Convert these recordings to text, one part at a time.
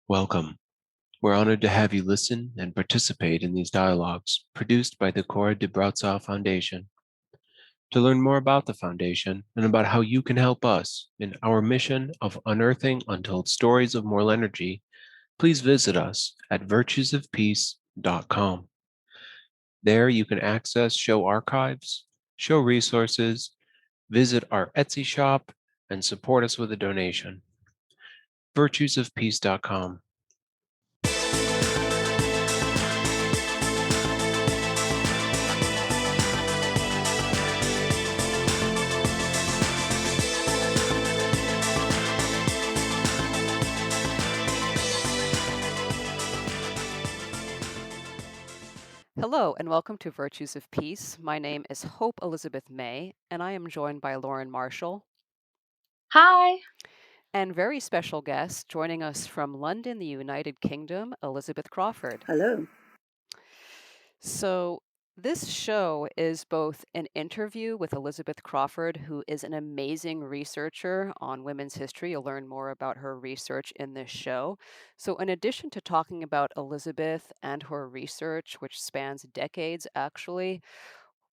Welcome. We're honored to have you listen and participate in these dialogues produced by the Cora de Broutsau Foundation. To learn more about the Foundation and about how you can help us in our mission of unearthing untold stories of moral energy, please visit us at virtuesofpeace.com. There you can access show archives, show resources, visit our Etsy shop, and support us with a donation. virtuesofpeace.com. Hello, and welcome to Virtues of Peace. My name is Hope Elizabeth May, and I am joined by Lauren Marshall. Hi. And very special guest joining us from London, the United Kingdom, Elizabeth Crawford. Hello. So, this show is both an interview with Elizabeth Crawford, who is an amazing researcher on women's history. You'll learn more about her research in this show. So, in addition to talking about Elizabeth and her research, which spans decades actually,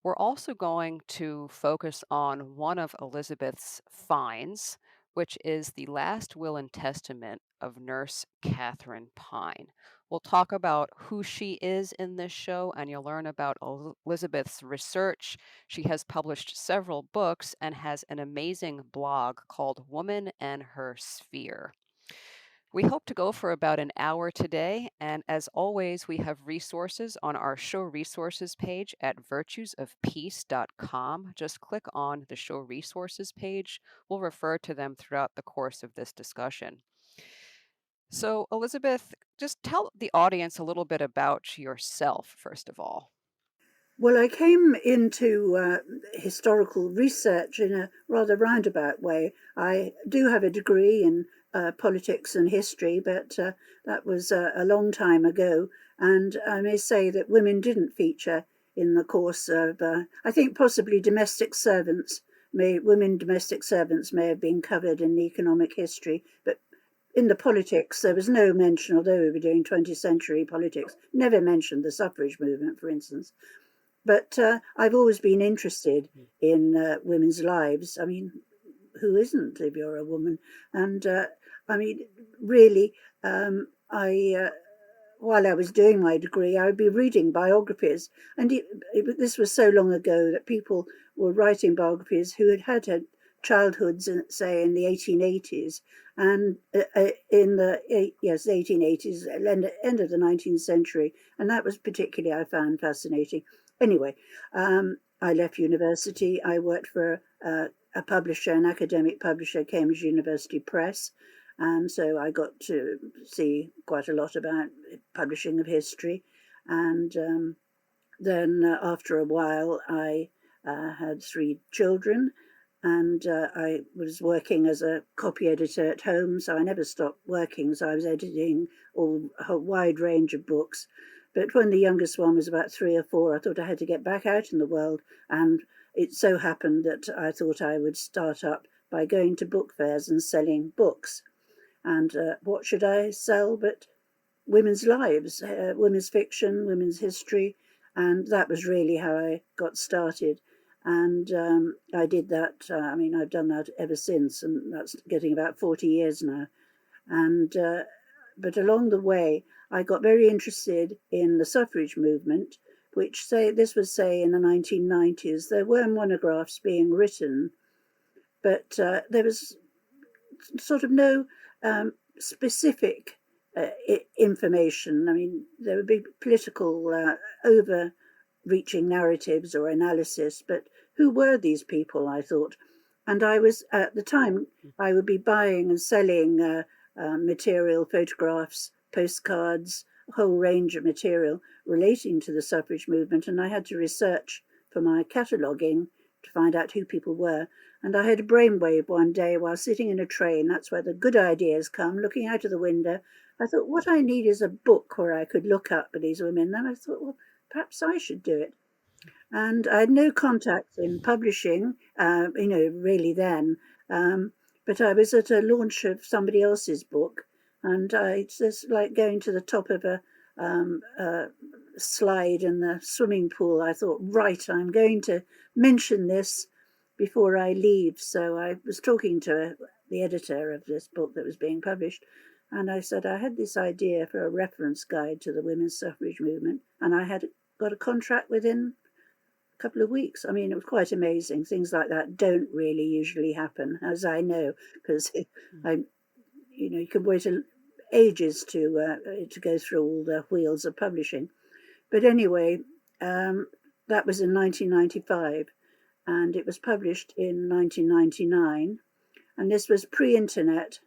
we're also going to focus on one of Elizabeth's finds, which is the last will and testament of Nurse Catherine Pine. We'll talk about who she is in this show, and you'll learn about Elizabeth's research. She has published several books and has an amazing blog called Woman and Her Sphere. We hope to go for about an hour today, and as always, we have resources on our show resources page at virtuesofpeace.com. Just click on the show resources page. We'll refer to them throughout the course of this discussion. So, Elizabeth, just tell the audience a little bit about yourself, first of all. Well, I came into historical research in a rather roundabout way. I do have a degree in politics and history, but that was a long time ago. And I may say that women didn't feature in the course of, I think possibly domestic servants, women domestic servants may have been covered in the economic history, but in the politics, there was no mention, although we were doing 20th century politics, never mentioned the suffrage movement, for instance. But I've always been interested in women's lives. I mean, who isn't if you're a woman? And I mean, really, while I was doing my degree, I would be reading biographies. And this was so long ago that people were writing biographies who had childhoods, say, in the 1880s. And in the 1880s, end of the 19th century. And that was particularly, I found fascinating. Anyway, I left university. I worked for a publisher, an academic publisher, Cambridge University Press. And so I got to see quite a lot about publishing of history. And then after a while, I had 3 children. And I was working as a copy editor at home, so I never stopped working. So I was editing a wide range of books. But when the youngest one was about 3 or 4, I thought I had to get back out in the world. And it so happened that I thought I would start up by going to book fairs and selling books. And what should I sell but women's lives, women's fiction, women's history. And that was really how I got started. And I did that. I mean, I've done that ever since, and that's getting about 40 years now. And but along the way, I got very interested in the suffrage movement, which this was in the 1990s. There were monographs being written, but there was sort of no specific information. I mean, there would be political overreaching narratives or analysis, but who were these people, I thought. And I was, at the time, I would be buying and selling material, photographs, postcards, a whole range of material relating to the suffrage movement. And I had to research for my cataloguing to find out who people were. And I had a brainwave one day while sitting in a train. That's where the good ideas come, looking out of the window. I thought, what I need is a book where I could look up at these women. Then I thought, well, perhaps I should do it. And I had no contacts in publishing, really then. But I was at a launch of somebody else's book, And it's just like going to the top of a slide in the swimming pool. I thought, right, I'm going to mention this before I leave. So I was talking to the editor of this book that was being published, and I said I had this idea for a reference guide to the women's suffrage movement, and I had got a contract within a couple of weeks. I mean, it was quite amazing. Things like that don't really usually happen, as I know, because you can wait ages to go through all the wheels of publishing. But anyway, that was in 1995, and it was published in 1999, and this was pre-internet.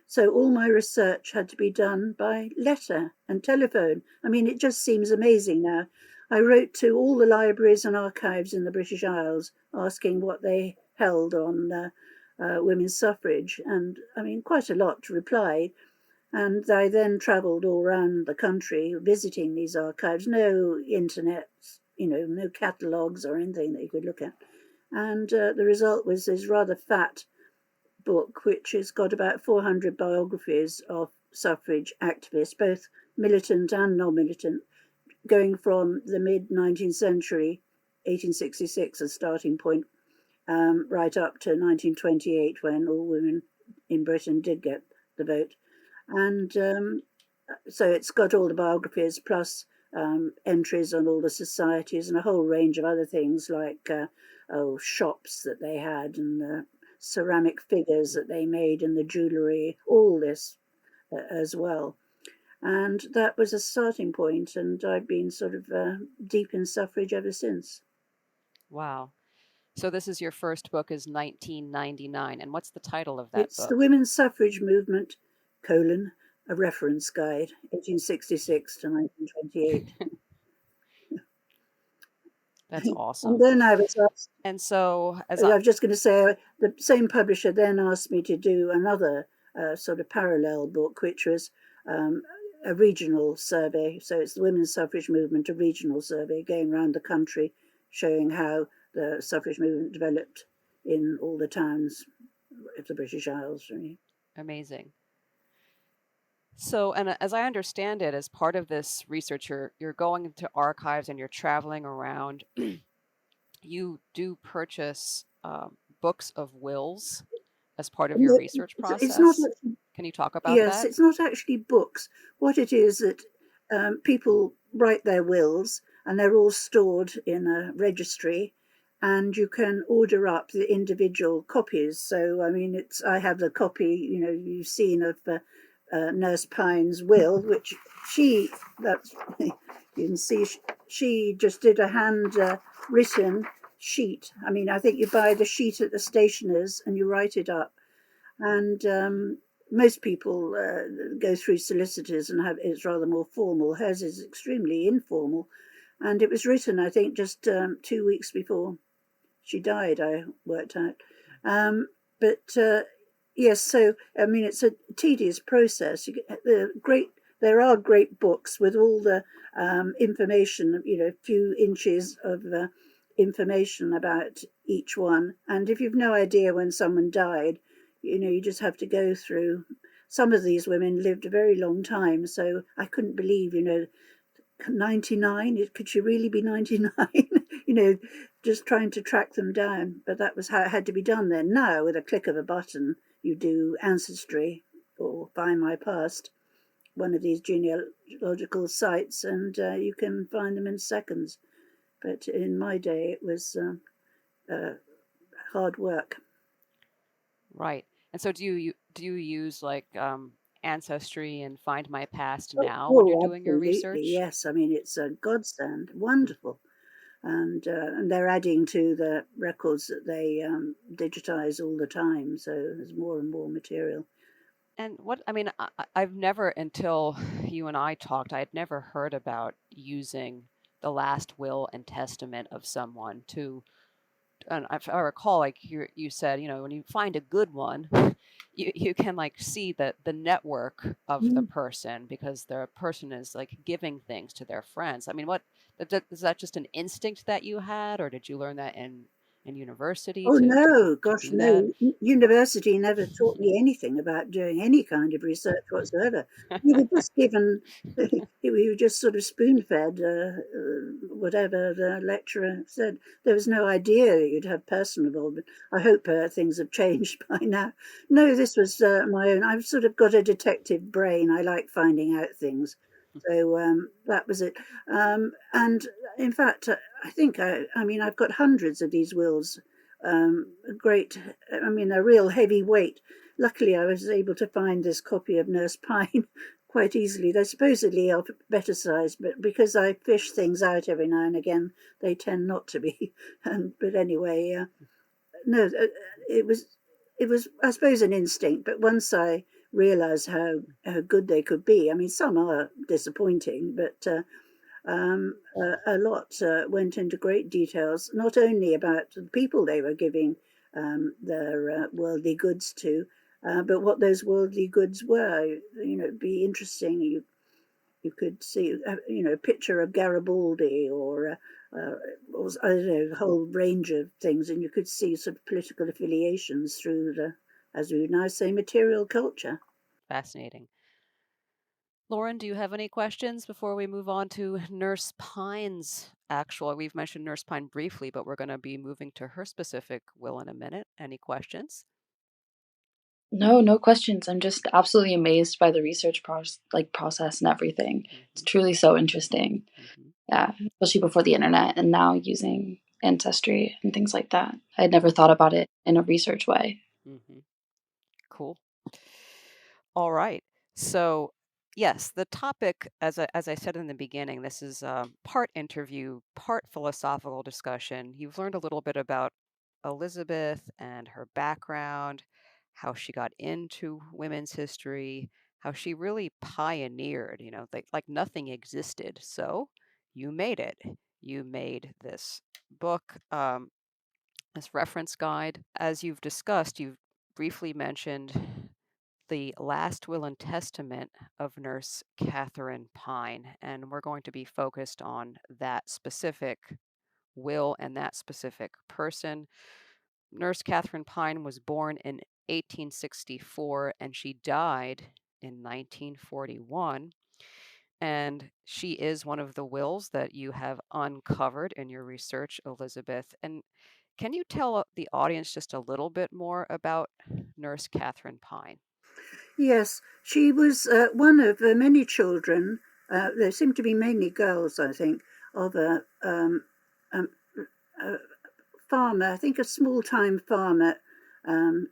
So all my research had to be done by letter and telephone. I mean, it just seems amazing now. I wrote to all the libraries and archives in the British Isles asking what they held on women's suffrage, and I mean, quite a lot replied. And I then travelled all around the country visiting these archives. No internet, no catalogues or anything that you could look at. And the result was this rather fat book, which has got about 400 biographies of suffrage activists, both militant and non-militant, going from the mid-19th century, 1866 as starting point, right up to 1928, when all women in Britain did get the vote. And so it's got all the biographies plus entries on all the societies and a whole range of other things like shops that they had and the ceramic figures that they made and the jewellery, all this as well. And that was a starting point, and I've been sort of deep in suffrage ever since. Wow. So this is your first book, is 1999. And what's the title of that It's book? The Women's Suffrage Movement, a reference guide, 1866 to 1928. That's awesome. And then I was asked, And so, I was just going to say, the same publisher then asked me to do another sort of parallel book, which was a regional survey. So it's the Women's Suffrage Movement, a regional survey going around the country, showing how the suffrage movement developed in all the towns of the British Isles. Really. Amazing. So, and as I understand it, as part of this research, you're going into archives and you're traveling around. You do purchase books of wills as part of your research process. It's not actually, Can you talk about that? Yes, it's not actually books. What it is that people write their wills, and they're all stored in a registry, and you can order up the individual copies. So, I mean, I have the copy, you've seen of Nurse Pine's will, which you can see, she just did a hand-written sheet. I mean, I think you buy the sheet at the stationer's and you write it up. And most people go through solicitors and it's rather more formal. Hers is extremely informal. And it was written, I think, just 2 weeks before she died, I worked out. Yes, so, I mean, it's a tedious process. There are great books with all the information, a few inches of information about each one. And if you've no idea when someone died, you just have to go through. Some of these women lived a very long time, so I couldn't believe, 99, could she really be 99? Just trying to track them down. But that was how it had to be done then. Now, with a click of a button, you do Ancestry or Find My Past, one of these genealogical sites, and you can find them in seconds. But in my day, it was hard work. Right. And so do you use like Ancestry and Find My Past now when you're doing your research? Yes, I mean, it's a godsend, wonderful. And they're adding to the records that they digitize all the time, so there's more and more material. And I've never, until you and I talked, I had never heard about using the last will and testament of someone to, and if I recall, like you said, when you find a good one, you can like see the network of the person, because the person is like giving things to their friends. I mean, is that just an instinct that you had, or did you learn that in in university Oh, to no, to gosh, do that? no. University never taught me anything about doing any kind of research whatsoever. We were just given, we were just sort of spoon-fed whatever the lecturer said. There was no idea that you'd have personal involvement. I hope things have changed by now. No, this was my own. I've sort of got a detective brain. I like finding out things. So that was it. And in fact, I think, I mean, I've got hundreds of these wills, great, I mean, a real heavy weight. Luckily, I was able to find this copy of Nurse Pine quite easily. They're supposedly of better size, but because I fish things out every now and again, they tend not to be. But anyway, no, it was, I suppose, an instinct. But once I realised how good they could be, I mean, some are disappointing, but a lot went into great details, not only about the people they were giving their worldly goods to, but what those worldly goods were. You know, it'd be interesting. You could see, you know, a picture of Garibaldi or I don't know, a whole range of things, and you could see sort of political affiliations through the, as we would now say, material culture. Fascinating. Lauren, do you have any questions before we move on to Nurse Pine's actual? We've mentioned Nurse Pine briefly, but we're going to be moving to her specific will in a minute. Any questions? No, no questions. I'm just absolutely amazed by the research process and everything. It's truly so interesting. Yeah, especially before the internet and now using Ancestry and things like that. I had never thought about it in a research way. Cool. All right. So, yes, the topic, as I said in the beginning, this is part interview, part philosophical discussion. You've learned a little bit about Elizabeth and her background, how she got into women's history, how she really pioneered, you know, like nothing existed. So you made it. You made this book, this reference guide. As you've discussed, you've briefly mentioned the last will and testament of Nurse Catherine Pine, and we're going to be focused on that specific will and that specific person. Nurse Catherine Pine was born in 1864 and she died in 1941. And she is one of the wills that you have uncovered in your research, Elizabeth. And can you tell the audience just a little bit more about Nurse Catherine Pine? Yes, she was one of many children. There seemed to be mainly girls, I think, of a farmer, I think a small-time farmer,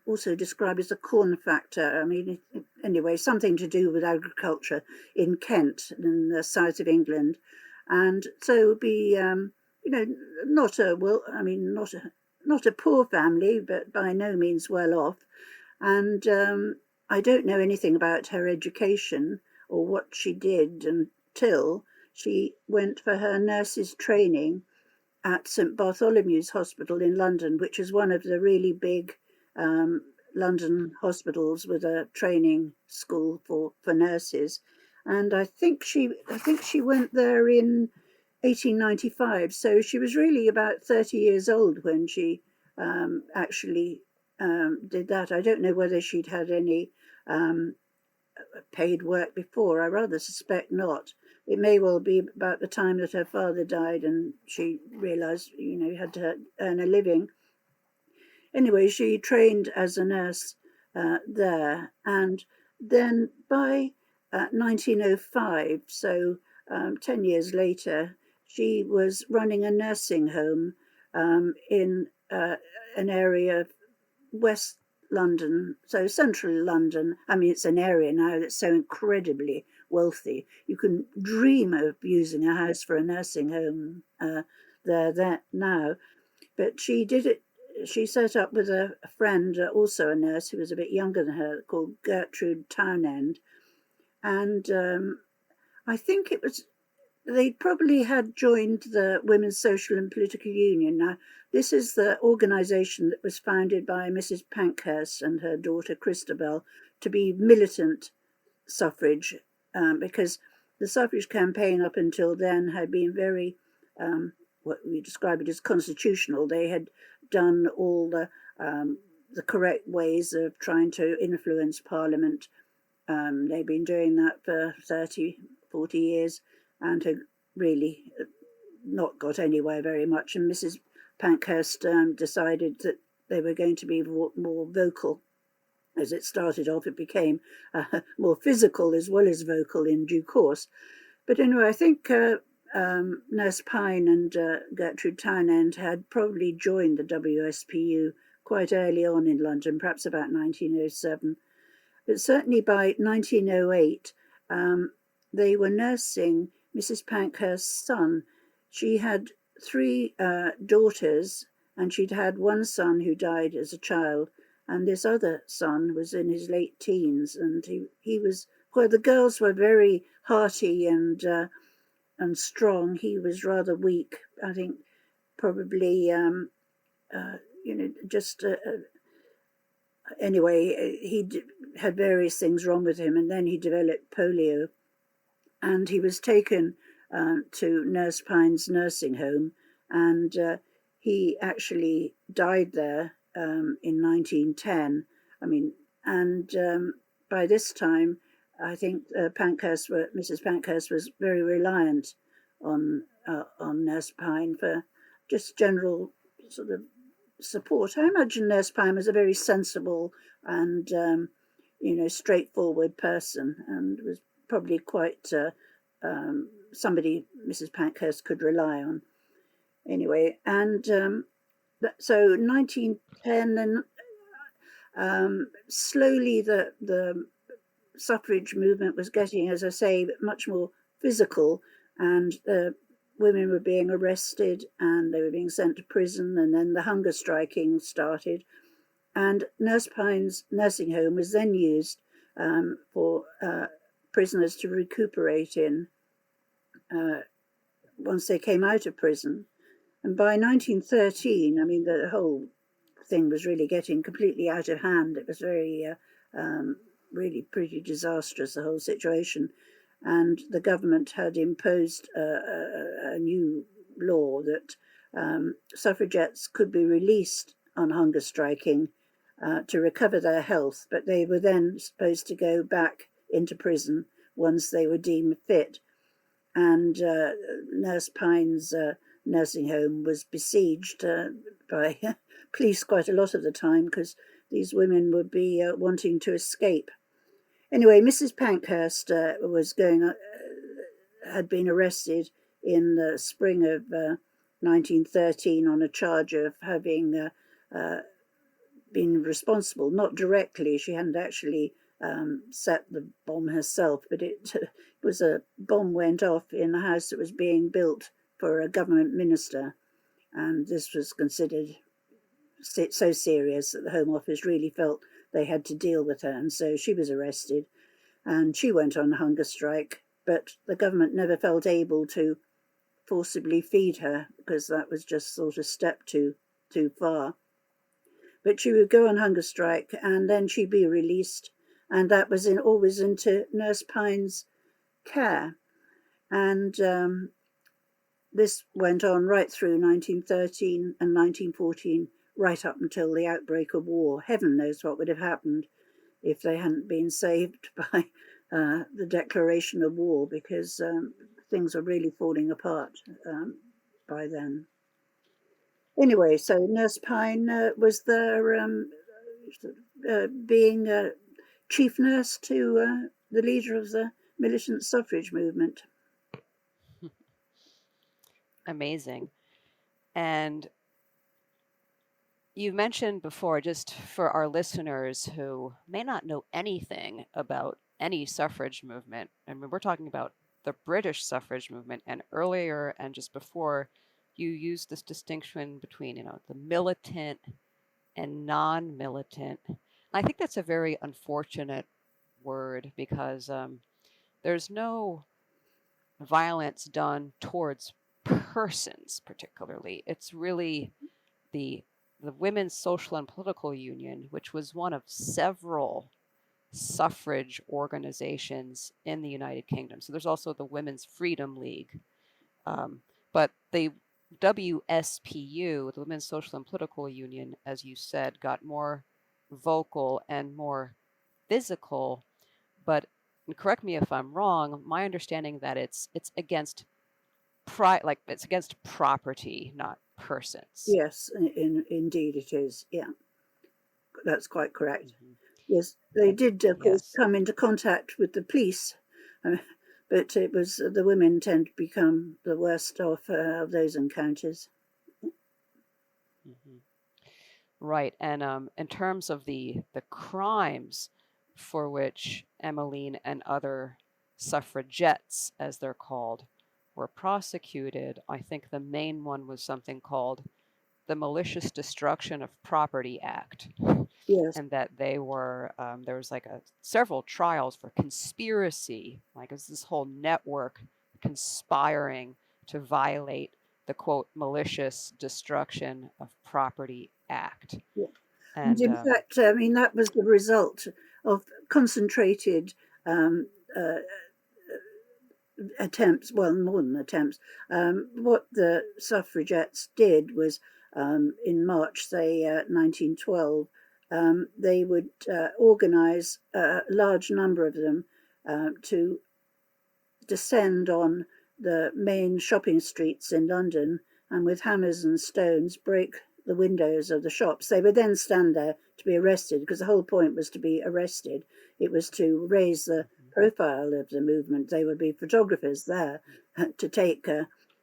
also described as a corn factor. I mean, anyway, something to do with agriculture in Kent, in the south of England. And so it would be, you know, not a, well, I mean, not a poor family, but by no means well off. And I don't know anything about her education or what she did until she went for her nurse's training at St Bartholomew's Hospital in London, which is one of the really big London hospitals with a training school for nurses. And I think she went there in 1895. So she was really about 30 years old when she actually did that. I don't know whether she'd had any paid work before. I rather suspect not. It may well be about the time that her father died and she realised, you know, you had to earn a living. Anyway, she trained as a nurse there. And then by 1905, so 10 years later, she was running a nursing home in an area West London, so central London. I mean, it's an area now that's so incredibly wealthy. You can dream of using a house for a nursing home there now. But she did it. She set up with a friend, also a nurse who was a bit younger than her, called Gertrude Townend. And I think it was they probably had joined the Women's Social and Political Union. Now, this is the organisation that was founded by Mrs. Pankhurst and her daughter Christabel to be militant suffrage, because the suffrage campaign up until then had been very, what we describe it as constitutional. They had done all the correct ways of trying to influence Parliament. They've been doing that for 30, 40 years and have really not got anywhere very much. And Mrs. Pankhurst decided that they were going to be more vocal. As it started off, it became more physical as well as vocal in due course. But anyway, I think Nurse Pine and Gertrude Townend had probably joined the WSPU quite early on in London, perhaps about 1907. But certainly by 1908, they were nursing Mrs. Pankhurst's son. She had 3 daughters, and she'd had one son who died as a child, and this other son was in his late teens, and he was, well, the girls were very hearty and strong. He was rather weak. I think probably, just anyway, he had various things wrong with him, and then he developed polio, and he was taken to Nurse Pine's nursing home, and he actually died there in 1910. And by this time, I think Mrs. Pankhurst was very reliant on Nurse Pine for just general sort of support. I imagine Nurse Pine was a very sensible and straightforward person, and was probably quite somebody Mrs. Pankhurst could rely on. Anyway, and so 1910, and slowly the suffrage movement was getting, as I say, much more physical, and women were being arrested and they were being sent to prison, and then the hunger striking started. And Nurse Pine's nursing home was then used for prisoners to recuperate in once they came out of prison. And by 1913, the whole thing was really getting completely out of hand. It was very, really pretty disastrous, the whole situation. And the government had imposed a new law that suffragettes could be released on hunger striking to recover their health, but they were then supposed to go back into prison once they were deemed fit. And Nurse Pine's nursing home was besieged by police quite a lot of the time, because these women would be wanting to escape. Anyway, Mrs. Pankhurst had been arrested in the spring of 1913 on a charge of having been responsible, not directly. She hadn't actually set the bomb herself, but it was a bomb went off in a house that was being built for a government minister, and this was considered so serious that the Home Office really felt they had to deal with her, and so she was arrested and she went on a hunger strike, but the government never felt able to forcibly feed her, because that was just sort of step too far. But she would go on hunger strike and then she'd be released, and that was always into Nurse Pine's care. And this went on right through 1913 and 1914, right up until the outbreak of war. Heaven knows what would have happened if they hadn't been saved by the declaration of war, because things were really falling apart by then. Anyway, so Nurse Pine was there being chief nurse to the leader of the Milicent Suffrage Movement. Amazing. And you mentioned before, just for our listeners who may not know anything about any suffrage movement, we're talking about the British suffrage movement, and earlier and just before, you used this distinction between, the militant and non-militant. I think that's a very unfortunate word, because there's no violence done towards persons particularly. It's really the Women's Social and Political Union, which was one of several suffrage organizations in the United Kingdom. So there's also the Women's Freedom League. But they WSPU, the Women's Social and Political Union, as you said, got more vocal and more physical. But and correct me if I'm wrong, my understanding that it's against it's against property, not persons. Yes, indeed it is. Yeah, that's quite correct. Yes, they did, of course, come into contact with the police, but it was the women tend to become the worst of those encounters. Right, and in terms of the crimes for which Emmeline and other suffragettes, as they're called, were prosecuted, I think the main one was something called the Malicious Destruction of Property Act. Yes. And that they were, there was like several trials for conspiracy, like it was this whole network conspiring to violate the quote malicious destruction of property act. Yeah. And in fact, I mean, that was the result of concentrated attempts, well, more than attempts. What the suffragettes did was in March, say 1912, they would organise a large number of them to descend on the main shopping streets in London and with hammers and stones break the windows of the shops. They would then stand there to be arrested because the whole point was to be arrested. It was to raise the profile of the movement. They would be photographers there to take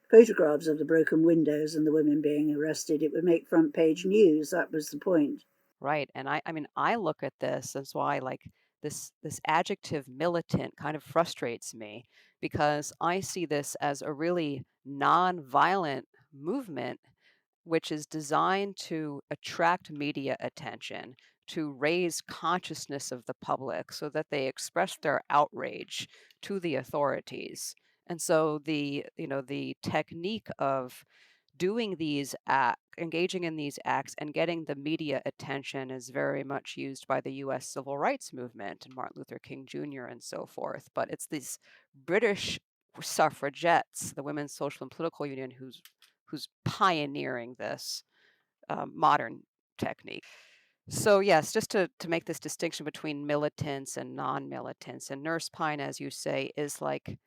photographs of the broken windows and the women being arrested. It would make front page news. That was the point. Right. And I mean, I look at this, that's why like this adjective militant kind of frustrates me because I see this as a really non-violent movement which is designed to attract media attention, to raise consciousness of the public so that they express their outrage to the authorities. And so the technique of doing these engaging in these acts and getting the media attention is very much used by the US civil rights movement and Martin Luther King Jr. and so forth. But it's these British suffragettes, the Women's Social and Political Union, who's pioneering this modern technique. So yes, just to make this distinction between militants and non-militants, and Nurse Pine, as you say, is like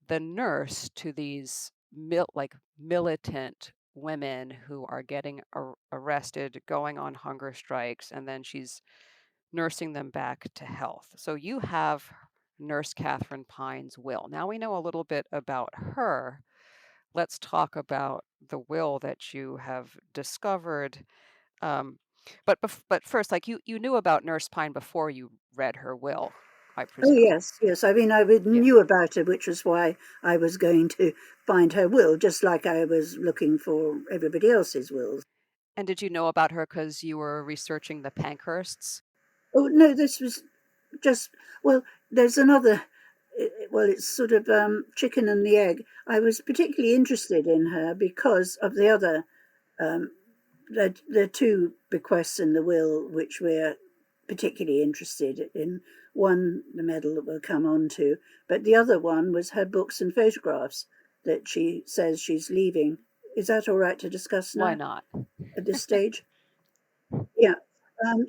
the nurse to these militant women who are getting arrested, going on hunger strikes, and then she's nursing them back to health. So you have Nurse Catherine Pine's will. Now we know a little bit about her. Let's talk about the will that you have discovered. But first, like you knew about Nurse Pine before you read her will, I presume. Oh, yes. I mean, I knew about her, which was why I was going to find her will, just like I was looking for everybody else's wills. And did you know about her because you were researching the Pankhursts? Oh, no, this was just, well, there's another, well, it's sort of chicken and the egg. I was particularly interested in her because of the other, there are two bequests in the will which we're particularly interested in. One, the medal that we'll come on to, but the other one was her books and photographs that she says she's leaving. Is that all right to discuss now? Why not? At this stage? Yeah.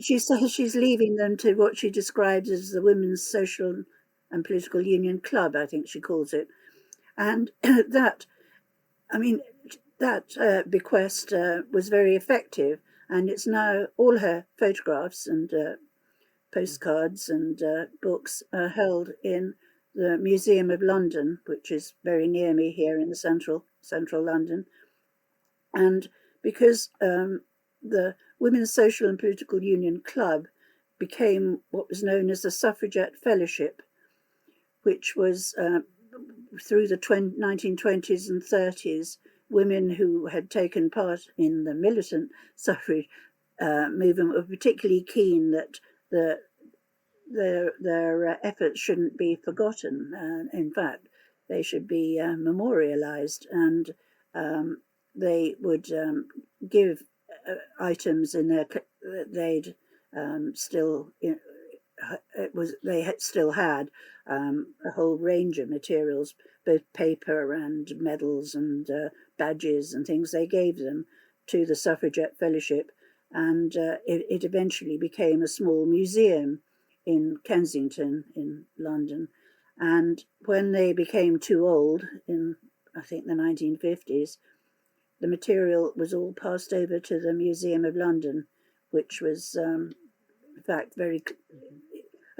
She says she's leaving them to what she describes as the Women's Social and Political Union Club, I think she calls it. And that, I mean, that bequest was very effective, and it's now all her photographs and postcards and books are held in the Museum of London, which is very near me here in the central London. And because the Women's Social and Political Union Club became what was known as the Suffragette Fellowship, which was through the 1920s and 30s, women who had taken part in the militant suffrage movement were particularly keen that their efforts shouldn't be forgotten. In fact, they should be memorialized, and they would give items in their that they'd still they still had a whole range of materials, both paper and medals and badges and things. They gave them to the Suffragette Fellowship, and it eventually became a small museum in Kensington in London. And when they became too old in, I think, the 1950s, the material was all passed over to the Museum of London, which was, in fact, very.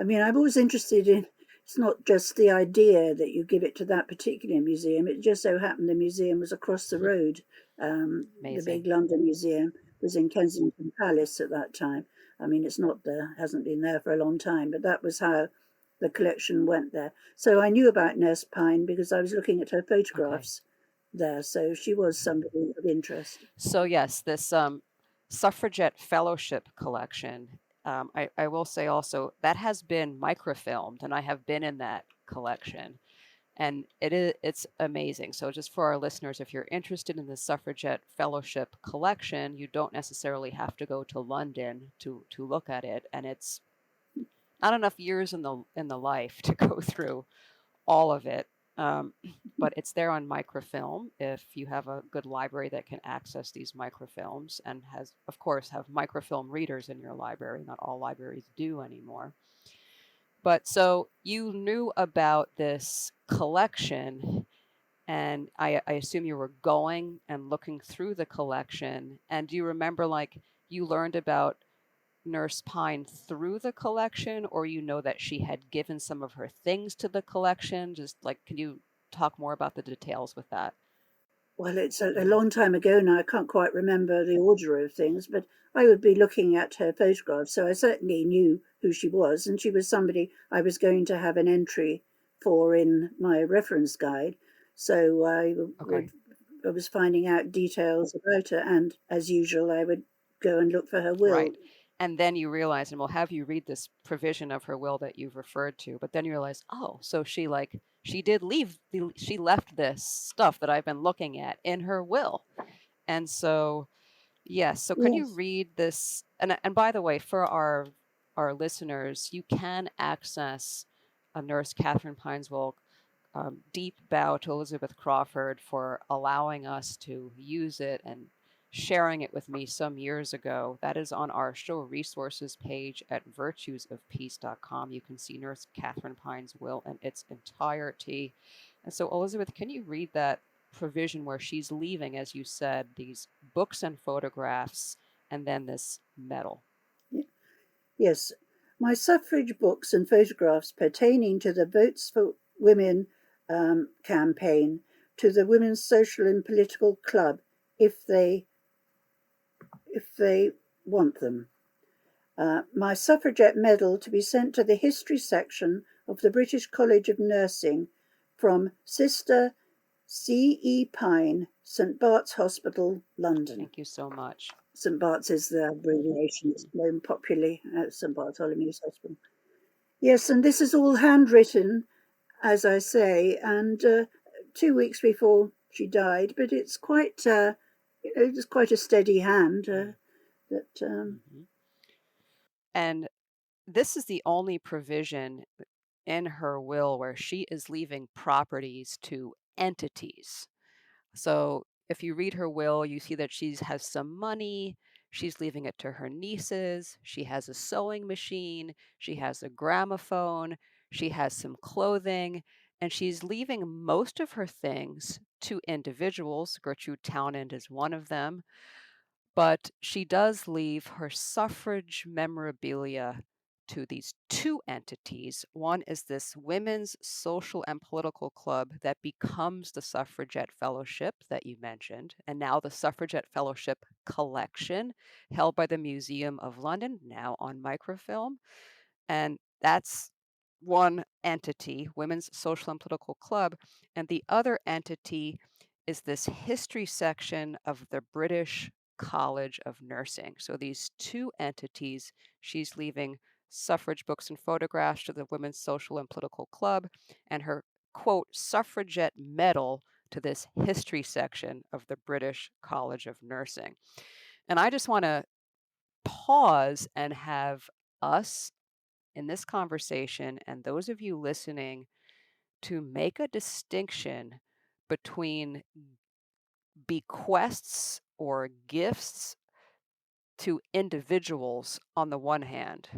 I mean, I'm always interested in. It's not just the idea that you give it to that particular museum. It just so happened the museum was across the road. The big London Museum was in Kensington Palace at that time. I mean, it's not there, hasn't been there for a long time, but that was how the collection went there. So I knew about Nurse Pine because I was looking at her photographs there. So she was somebody of interest. So yes, this Suffragette Fellowship collection, I will say also that has been microfilmed, and I have been in that collection, and it's amazing. So just for our listeners, if you're interested in the Suffragette Fellowship collection, you don't necessarily have to go to London to look at it, and it's not enough years in the life to go through all of it. But it's there on microfilm if you have a good library that can access these microfilms and has, of course, have microfilm readers in your library. Not all libraries do anymore. But so you knew about this collection, and I assume you were going and looking through the collection. And do you remember, like, you learned about Nurse Pine through the collection, or you know that she had given some of her things to the collection? Just like, can you talk more about the details with that? Well, it's a long time ago now. I can't quite remember the order of things, but I would be looking at her photographs. So I certainly knew who she was, and she was somebody I was going to have an entry for in my reference guide. So I was finding out details about her, and as usual, I would go and look for her will. Right. And then you realize, and we'll have you read this provision of her will that you've referred to, but then you realize, oh, so she left this stuff that I've been looking at in her will. And so, yes. So can you read this? And by the way, for our listeners, you can access a Nurse Catherine Pine's will. Deep bow to Elizabeth Crawford for allowing us to use it and sharing it with me some years ago. That is on our show resources page at virtuesofpeace.com. You can see Nurse Catherine Pine's will in its entirety. And so, Elizabeth, can you read that provision where she's leaving, as you said, these books and photographs, and then this medal? Yes. My suffrage books and photographs pertaining to the Votes for Women campaign, to the Women's Social and Political Club, if they want them. My suffragette medal to be sent to the history section of the British College of Nursing from Sister C.E. Pine, St. Bart's Hospital, London. Thank you so much. St. Bart's is the abbreviation. It's known popularly as St. Bartholomew's Hospital. Yes, and this is all handwritten, as I say, and 2 weeks before she died. But it's quite, it's quite a steady hand. And this is the only provision in her will where she is leaving properties to entities. So if you read her will, you see that she has some money. She's leaving it to her nieces. She has a sewing machine. She has a gramophone. She has some clothing. And she's leaving most of her things to individuals. Gertrude Townend is one of them. But she does leave her suffrage memorabilia to these two entities. One is this Women's Social and Political Club that becomes the Suffragette Fellowship that you mentioned, and now the Suffragette Fellowship collection held by the Museum of London, now on microfilm. And that's one entity, Women's Social and Political Club, and the other entity is this history section of the British College of Nursing. So these two entities, she's leaving suffrage books and photographs to the Women's Social and Political Club, and her, quote, suffragette medal to this history section of the British College of Nursing. And I just want to pause and have us in this conversation, and those of you listening, to make a distinction between bequests or gifts to individuals on the one hand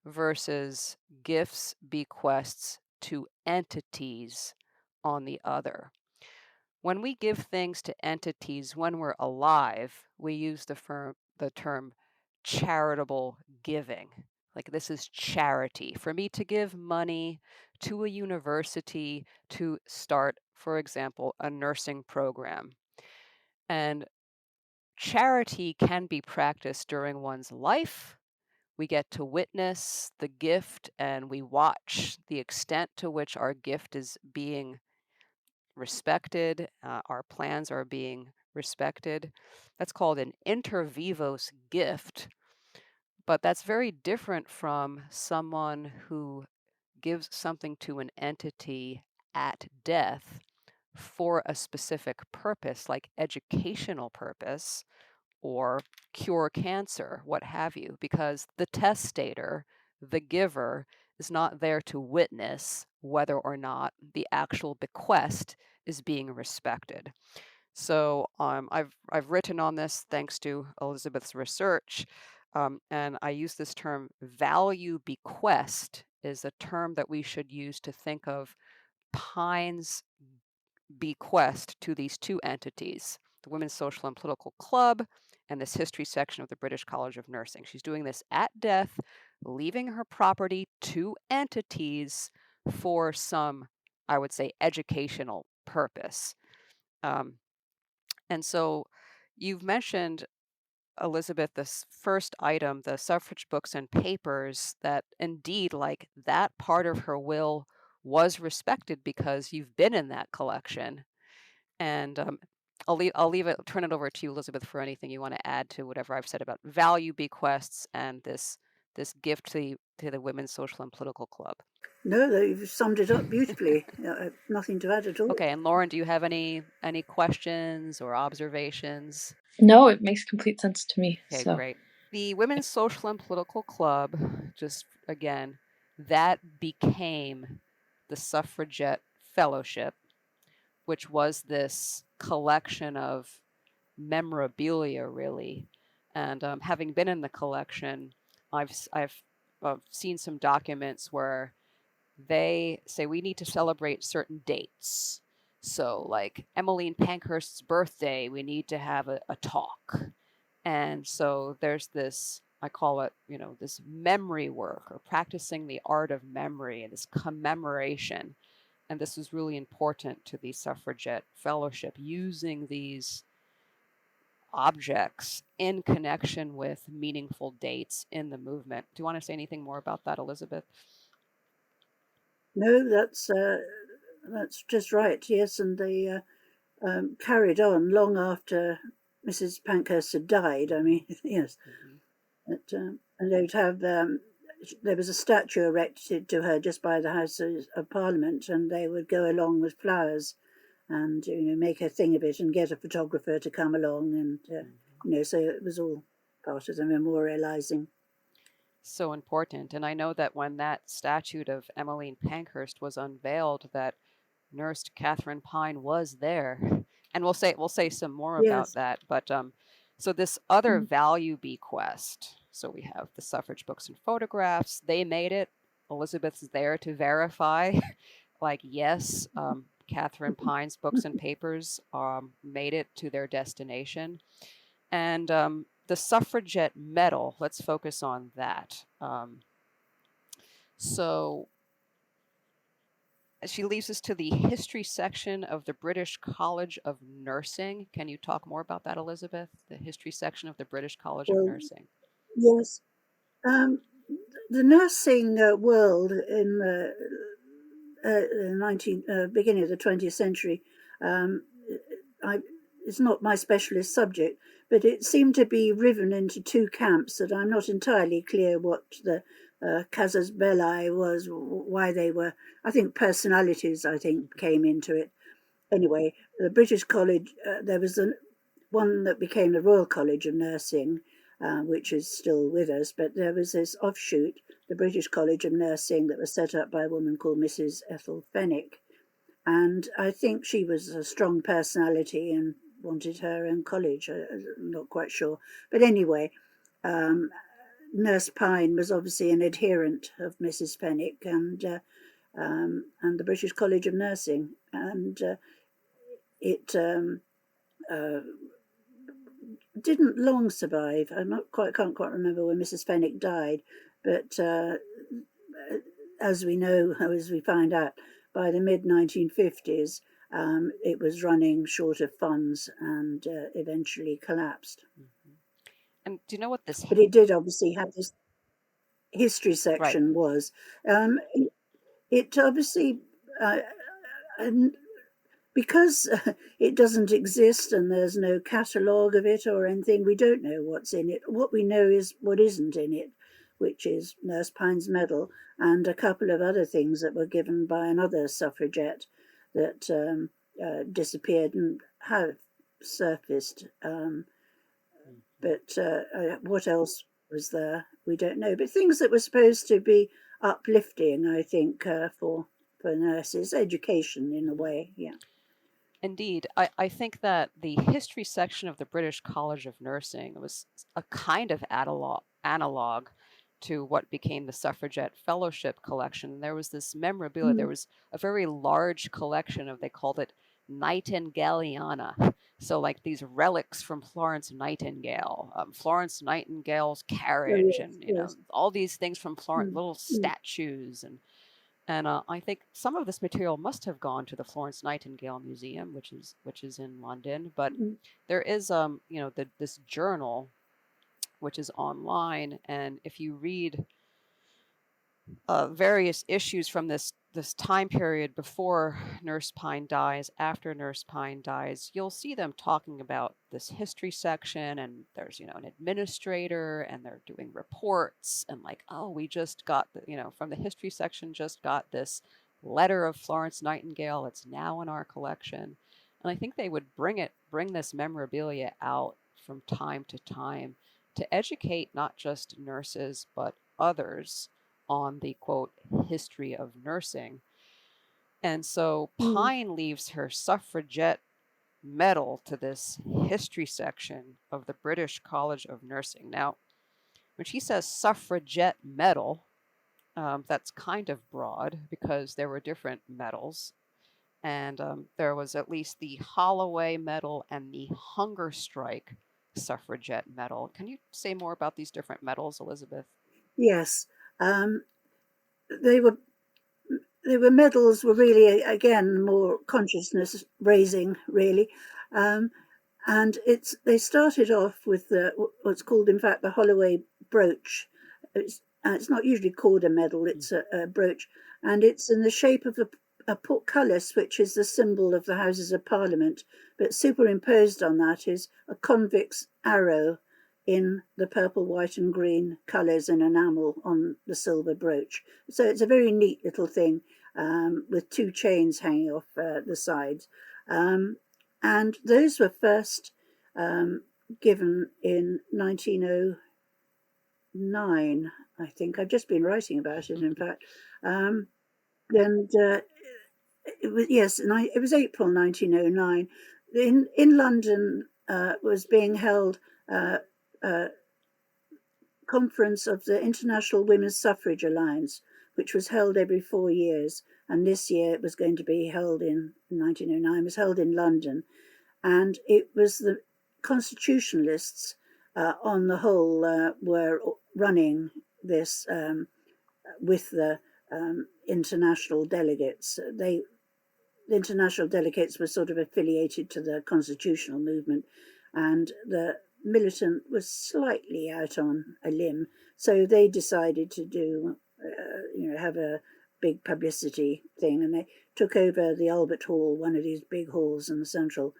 versus gifts, bequests to entities on the other. When we give things to entities when we're alive, we use the term charitable giving. Like, this is charity. For me to give money to a university to start, for example, a nursing program. And charity can be practiced during one's life. We get to witness the gift and we watch the extent to which our gift is being respected, our plans are being respected. That's called an inter vivos gift, but that's very different from someone who gives something to an entity at death for a specific purpose, like educational purpose or cure cancer, what have you, because the testator, the giver, is not there to witness whether or not the actual bequest is being respected. So I've written on this thanks to Elizabeth's research, and I use this term value bequest is a term that we should use to think of Pine's bequest to these two entities, the Women's Social and Political Club and this history section of the British College of Nursing. She's doing this at death, leaving her property to entities for some, I would say, educational purpose. And so you've mentioned, Elizabeth, this first item, the suffrage books and papers, that indeed, like, that part of her will was respected because you've been in that collection. And turn it over to you, Elizabeth, for anything you want to add to whatever I've said about value bequests and this gift to the Women's Social and Political Club. No, you've summed it up beautifully. Nothing to add at all. Okay, and Lauren, do you have any questions or observations? No, it makes complete sense to me. Okay, So great. The Women's Social and Political Club, just again, that became the Suffragette Fellowship, which was this collection of memorabilia, really. And having been in the collection, I've seen some documents where they say we need to celebrate certain dates. So, like Emmeline Pankhurst's birthday, we need to have a talk. And so there's this, I call it, this memory work or practicing the art of memory and this commemoration. And this is really important to the Suffragette Fellowship, using these objects in connection with meaningful dates in the movement. Do you want to say anything more about that, Elizabeth? No, that's just right. Yes, and they carried on long after Mrs. Pankhurst had died. I mean, yes, and they would have. There was a statue erected to her just by the House of Parliament, and they would go along with flowers, and make a thing of it, and get a photographer to come along, and so it was all part of the memorialising. So important. And I know that when that statue of Emmeline Pankhurst was unveiled, that Nurse Catherine Pine was there. And we'll say some more about that. But so this other value bequest. So we have the suffrage books and photographs. They made it. Elizabeth's there to verify. Like, yes, Catherine Pine's books and papers made it to their destination. And the Suffragette medal, let's focus on that. So she leads us to the history section of the British College of Nursing. Can you talk more about that, Elizabeth? The history section of the British College of Nursing. Yes. The nursing world in the beginning of the 20th century, it's not my specialist subject, but it seemed to be riven into two camps that I'm not entirely clear what the casus belli was, why they were. I think personalities, came into it. Anyway, the British College, there was one that became the Royal College of Nursing, which is still with us. But there was this offshoot, the British College of Nursing, that was set up by a woman called Mrs. Ethel Fenwick. And I think she was a strong personality and wanted her own college. I'm not quite sure. But anyway, Nurse Pine was obviously an adherent of Mrs. Fenwick and the British College of Nursing. And it didn't long survive. Can't quite remember when Mrs. Fenwick died, but as we know, as we find out, by the mid-1950s, it was running short of funds and eventually collapsed. And do you know what this? But it did obviously have this history section. Right. Was it obviously because it doesn't exist and there's no catalogue of it or anything, we don't know what's in it. What we know is what isn't in it, which is Nurse Pine's medal and a couple of other things that were given by another suffragette that disappeared and have surfaced. But what else was there? We don't know. But things that were supposed to be uplifting, I think, for nurses, education in a way, yeah. Indeed. I think that the history section of the British College of Nursing was a kind of analog to what became the Suffragette Fellowship collection. There was this memorabilia. There was a very large collection of, they called it Nightingaliana. So like these relics from Florence Nightingale, Florence Nightingale's carriage, and all these things from Florence, little statues and I think some of this material must have gone to the Florence Nightingale Museum, which is in London. But there is this journal, which is online, and if you read various issues from this time period before Nurse Pine dies, after Nurse Pine dies, you'll see them talking about this history section, and there's an administrator, and they're doing reports, and like, oh, we just got from the history section, just got this letter of Florence Nightingale. It's now in our collection, and I think they would bring this memorabilia out from time to time to educate not just nurses but others on the quote history of nursing. And so Pine leaves her suffragette medal to this history section of the British College of Nursing. Now, when she says suffragette medal, that's kind of broad because there were different medals. And there was at least the Holloway medal and the Hunger Strike suffragette medal. Can you say more about these different medals, Elizabeth? Yes. They were medals were really, again, more consciousness raising, really. And they started off with what's called, in fact, the Holloway brooch. It's not usually called a medal, it's a brooch, and it's in the shape of a portcullis, which is the symbol of the Houses of Parliament, but superimposed on that is a convict's arrow in the purple, white and green colours in enamel on the silver brooch. So it's a very neat little thing with two chains hanging off the sides. And those were first given in 1909, I think. I've just been writing about it, in fact. And it was April 1909. In London was being held conference of the International Women's Suffrage Alliance, which was held every 4 years. And this year it was going to be held in 1909, was held in London. And it was the constitutionalists, on the whole, were running this with the international delegates. The international delegates were sort of affiliated to the constitutional movement, and the militant was slightly out on a limb, so they decided to do, have a big publicity thing, and they took over the Albert Hall, one of these big halls in central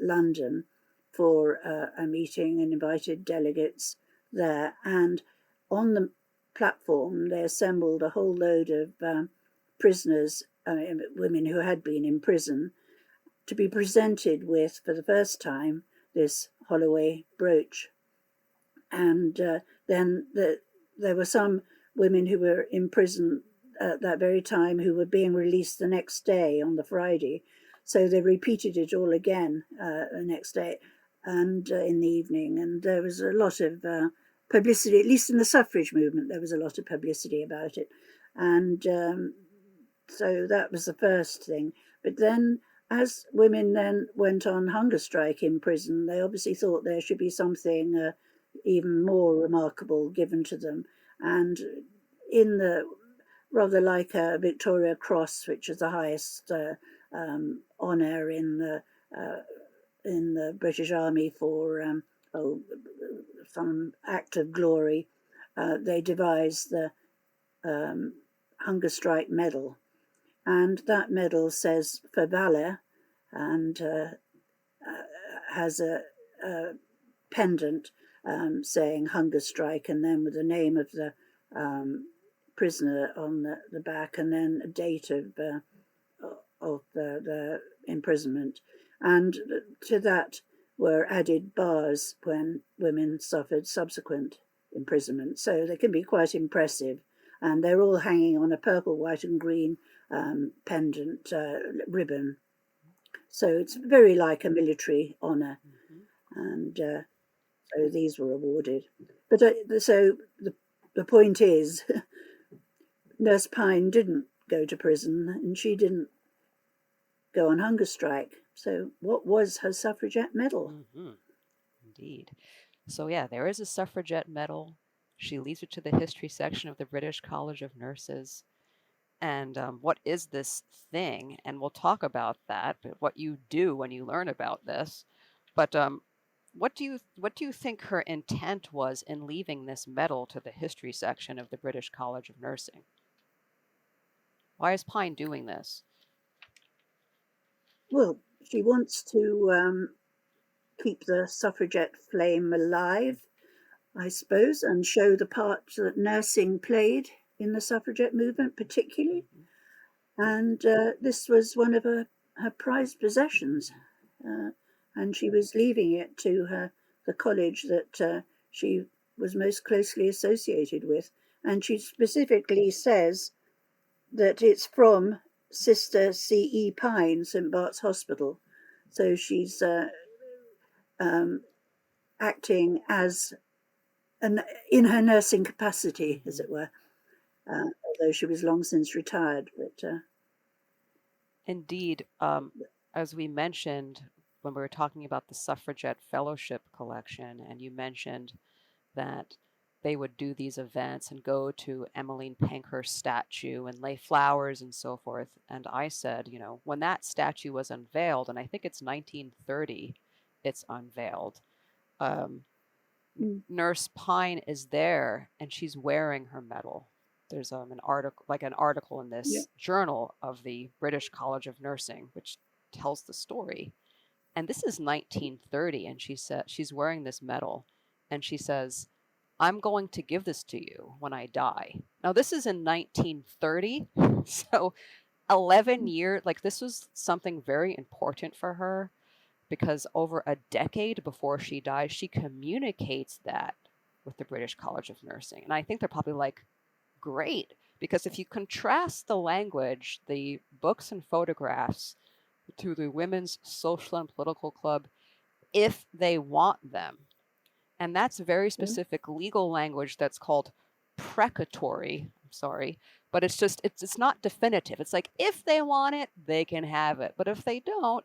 London, for a meeting, and invited delegates there. And on the platform, they assembled a whole load of prisoners, women who had been in prison, to be presented with, for the first time, this Holloway brooch. And then there were some women who were in prison at that very time who were being released the next day on the Friday. So they repeated it all again the next day and in the evening. And there was a lot of publicity, at least in the suffrage movement, there was a lot of publicity about it. And so that was the first thing. But then as women then went on hunger strike in prison, they obviously thought there should be something even more remarkable given to them. And in the rather like a Victoria Cross, which is the highest honour in the British Army for some act of glory, they devised the Hunger Strike Medal. And that medal says for valour and has a pendant saying hunger strike, and then with the name of the prisoner on the back, and then a date of the imprisonment. And to that were added bars when women suffered subsequent imprisonment. So they can be quite impressive. And they're all hanging on a purple, white and green pendant ribbon. So it's very like a military honour. And so these were awarded. But so the point is, Nurse Pine didn't go to prison and she didn't go on hunger strike. So what was her suffragette medal? Indeed. So yeah, there is a suffragette medal. She leaves it to the history section of the British College of Nurses. And what is this thing? And we'll talk about that, but what you do when you learn about this. But what do you think her intent was in leaving this medal to the history section of the British College of Nursing? Why is Pine doing this? Well, she wants to keep the suffragette flame alive, I suppose, and show the part that nursing played in the suffragette movement particularly. And this was one of her prized possessions. And she was leaving it to the college that she was most closely associated with. And she specifically says that it's from Sister C.E. Pine, St. Bart's Hospital. So she's acting as in her nursing capacity, as it were, although she was long since retired. But indeed, as we mentioned when we were talking about the Suffragette Fellowship collection, and you mentioned that they would do these events and go to Emmeline Pankhurst's statue and lay flowers and so forth. And I said, when that statue was unveiled, and I think it's 1930, it's unveiled. Nurse Pine is there and she's wearing her medal. There's an article in this journal of the British College of Nursing, which tells the story. And this is 1930, and she said she's wearing this medal, and she says, "I'm going to give this to you when I die." Now, this is in 1930, so 11 years, this was something very important for her, because over a decade before she dies, she communicates that with the British College of Nursing. And I think they're probably like, great, because if you contrast the language, the books and photographs to the Women's Social and Political Club, if they want them. And that's very specific legal language that's called precatory. I'm sorry, but it's not definitive. It's like, if they want it, they can have it. But if they don't,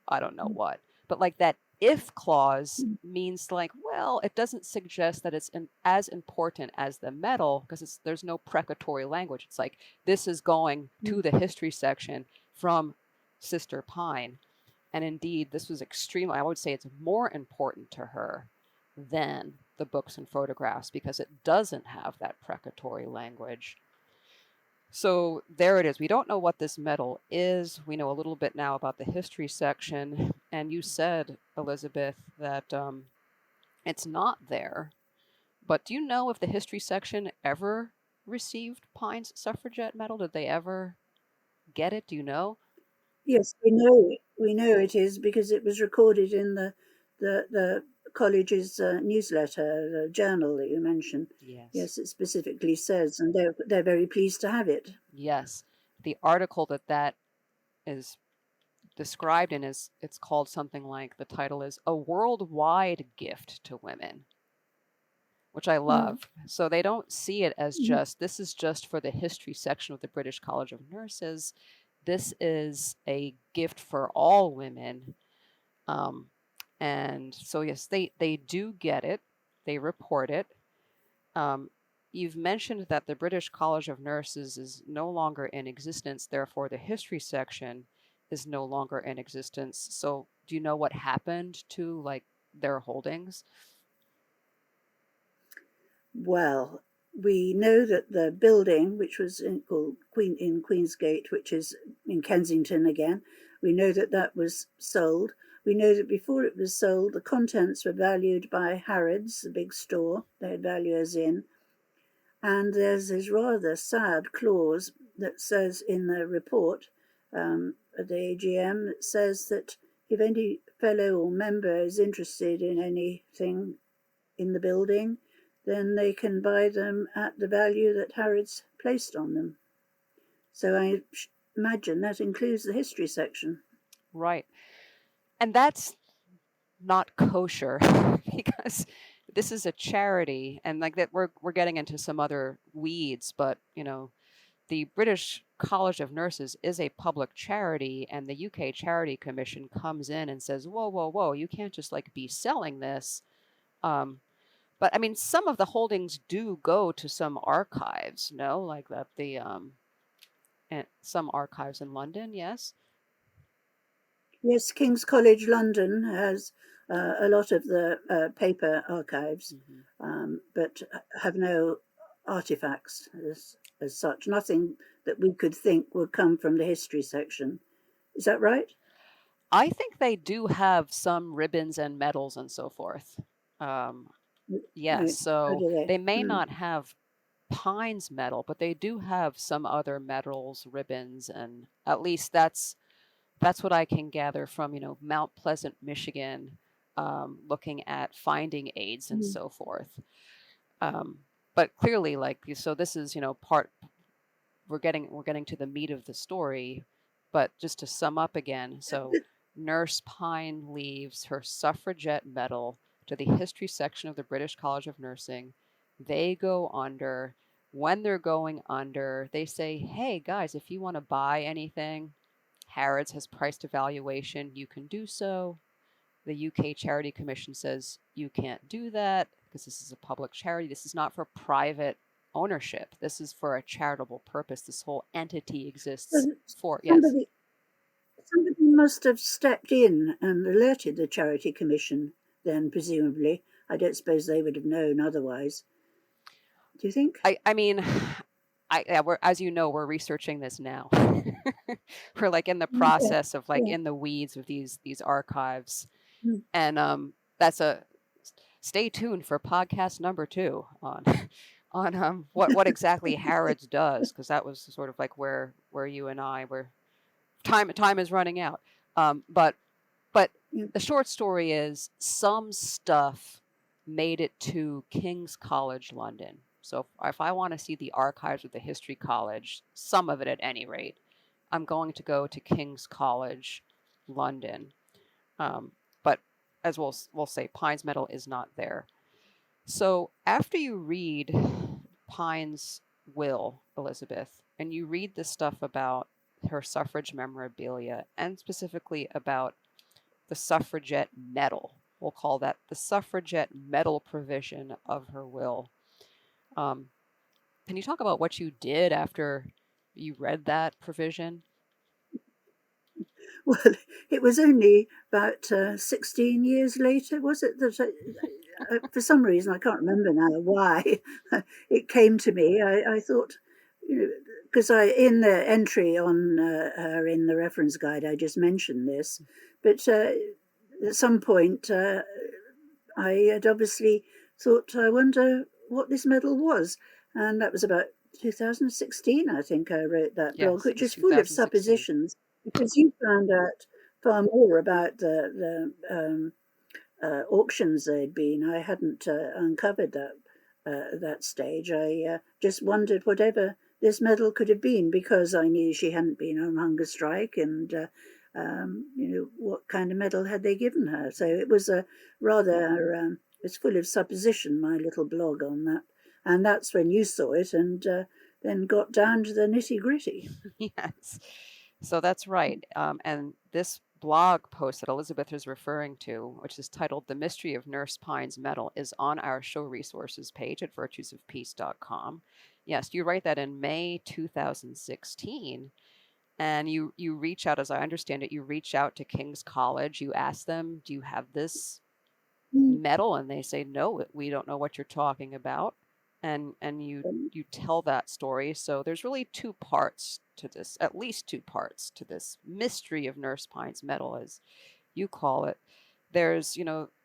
I don't know what. But that if clause means it doesn't suggest that it's as important as the medal, because there's no precatory language. It's like, this is going to the history section from Sister Pine. And indeed, this was I would say it's more important to her than the books and photographs, because it doesn't have that precatory language. So there it is. We don't know what this medal is. We know a little bit now about the history section. And you said, Elizabeth, that it's not there. But do you know if the history section ever received Pine's suffragette medal? Did they ever get it? Do you know? Yes, we know it is, because it was recorded in the college's newsletter, the journal that you mentioned. Yes. Yes, it specifically says, and they're very pleased to have it. Yes. The article that is described in is, it's called something like, the title is "A Worldwide Gift to Women," which I love. So they don't see it as just, this is just for the history section of the British College of Nurses. This is a gift for all women. And so, yes, they do get it. They report it. You've mentioned that the British College of Nurses is no longer in existence. Therefore, the history section is no longer in existence. So do you know what happened to like their holdings? Well, we know that the building, which was called in Queensgate, which is in Kensington again, we know that that was sold. We know that before it was sold, the contents were valued by Harrods, the big store. They had valuers in. And there's this rather sad clause that says in the report at the AGM, that says that if any fellow or member is interested in anything in the building, then they can buy them at the value that Harrods placed on them. So I imagine that includes the history section. Right. And that's not kosher because this is a charity, and like that we're getting into some other weeds, but the British College of Nurses is a public charity, and the UK Charity Commission comes in and says, whoa, you can't just like be selling this. But I mean, some of the holdings do go to some archives, like that and some archives in London, yes? Yes, King's College London has a lot of the paper archives, but have no artifacts as such. Nothing that we could think would come from the history section. Is that right? I think they do have some ribbons and medals and so forth. Yes, so they may not have Pine's medal, but they do have some other medals, ribbons, and at least that's what I can gather from Mount Pleasant, Michigan, looking at finding aids and so forth. But clearly, so this is part. We're getting to the meat of the story, but just to sum up again, so Nurse Pine leaves her suffragette medal to the history section of the British College of Nursing. They go under. When they're going under, they say, hey guys, if you want to buy anything, Harrods has priced evaluation, you can do so. The UK Charity Commission says you can't do that because this is a public charity. This is not for private ownership. This is for a charitable purpose. This whole entity exists for, somebody must have stepped in and alerted the Charity Commission then, presumably. I don't suppose they would have known otherwise. Do you think? I mean, we're, as you know, we're researching this now. We're like in the process of in the weeds of these archives. And that's stay tuned for podcast number 2 on what exactly Harrods does, because that was sort of like where you and I were. Time is running out. But the short story is some stuff made it to King's College London. So if I want to see the archives of the History College, some of it at any rate, I'm going to go to King's College London. But as we'll say, Pine's medal is not there. So after you read Pine's will, Elizabeth, and you read the stuff about her suffrage memorabilia, and specifically about the suffragette medal, we'll call that the suffragette medal provision of her will. Can you talk about what you did after you read that provision? Well, it was only about 16 years later, was it, that for some reason, I can't remember now why, it came to me. I thought, because in the entry on her in the reference guide, I just mentioned this, but at some point, I had obviously thought, I wonder what this medal was. And that was about 2016, I think I wrote that blog, which is full of suppositions, because you found out far more about the auctions there'd been. I hadn't uncovered that stage. I just wondered whatever this medal could have been, because I knew she hadn't been on hunger strike, and what kind of medal had they given her? So it was a rather it's full of supposition, my little blog on that. And that's when you saw it, and then got down to the nitty-gritty. Yes. So that's right. And this blog post that Elizabeth is referring to, which is titled The Mystery of Nurse Pine's Medal, is on our show resources page at virtuesofpeace.com. Yes, you write that in May 2016. And you reach out, as I understand it, you reach out to King's College. You ask them, do you have this medal? And they say, no, we don't know what you're talking about. And you tell that story. So there's really two parts to this, at least two parts to this mystery of Nurse Pine's medal, as you call it. There's,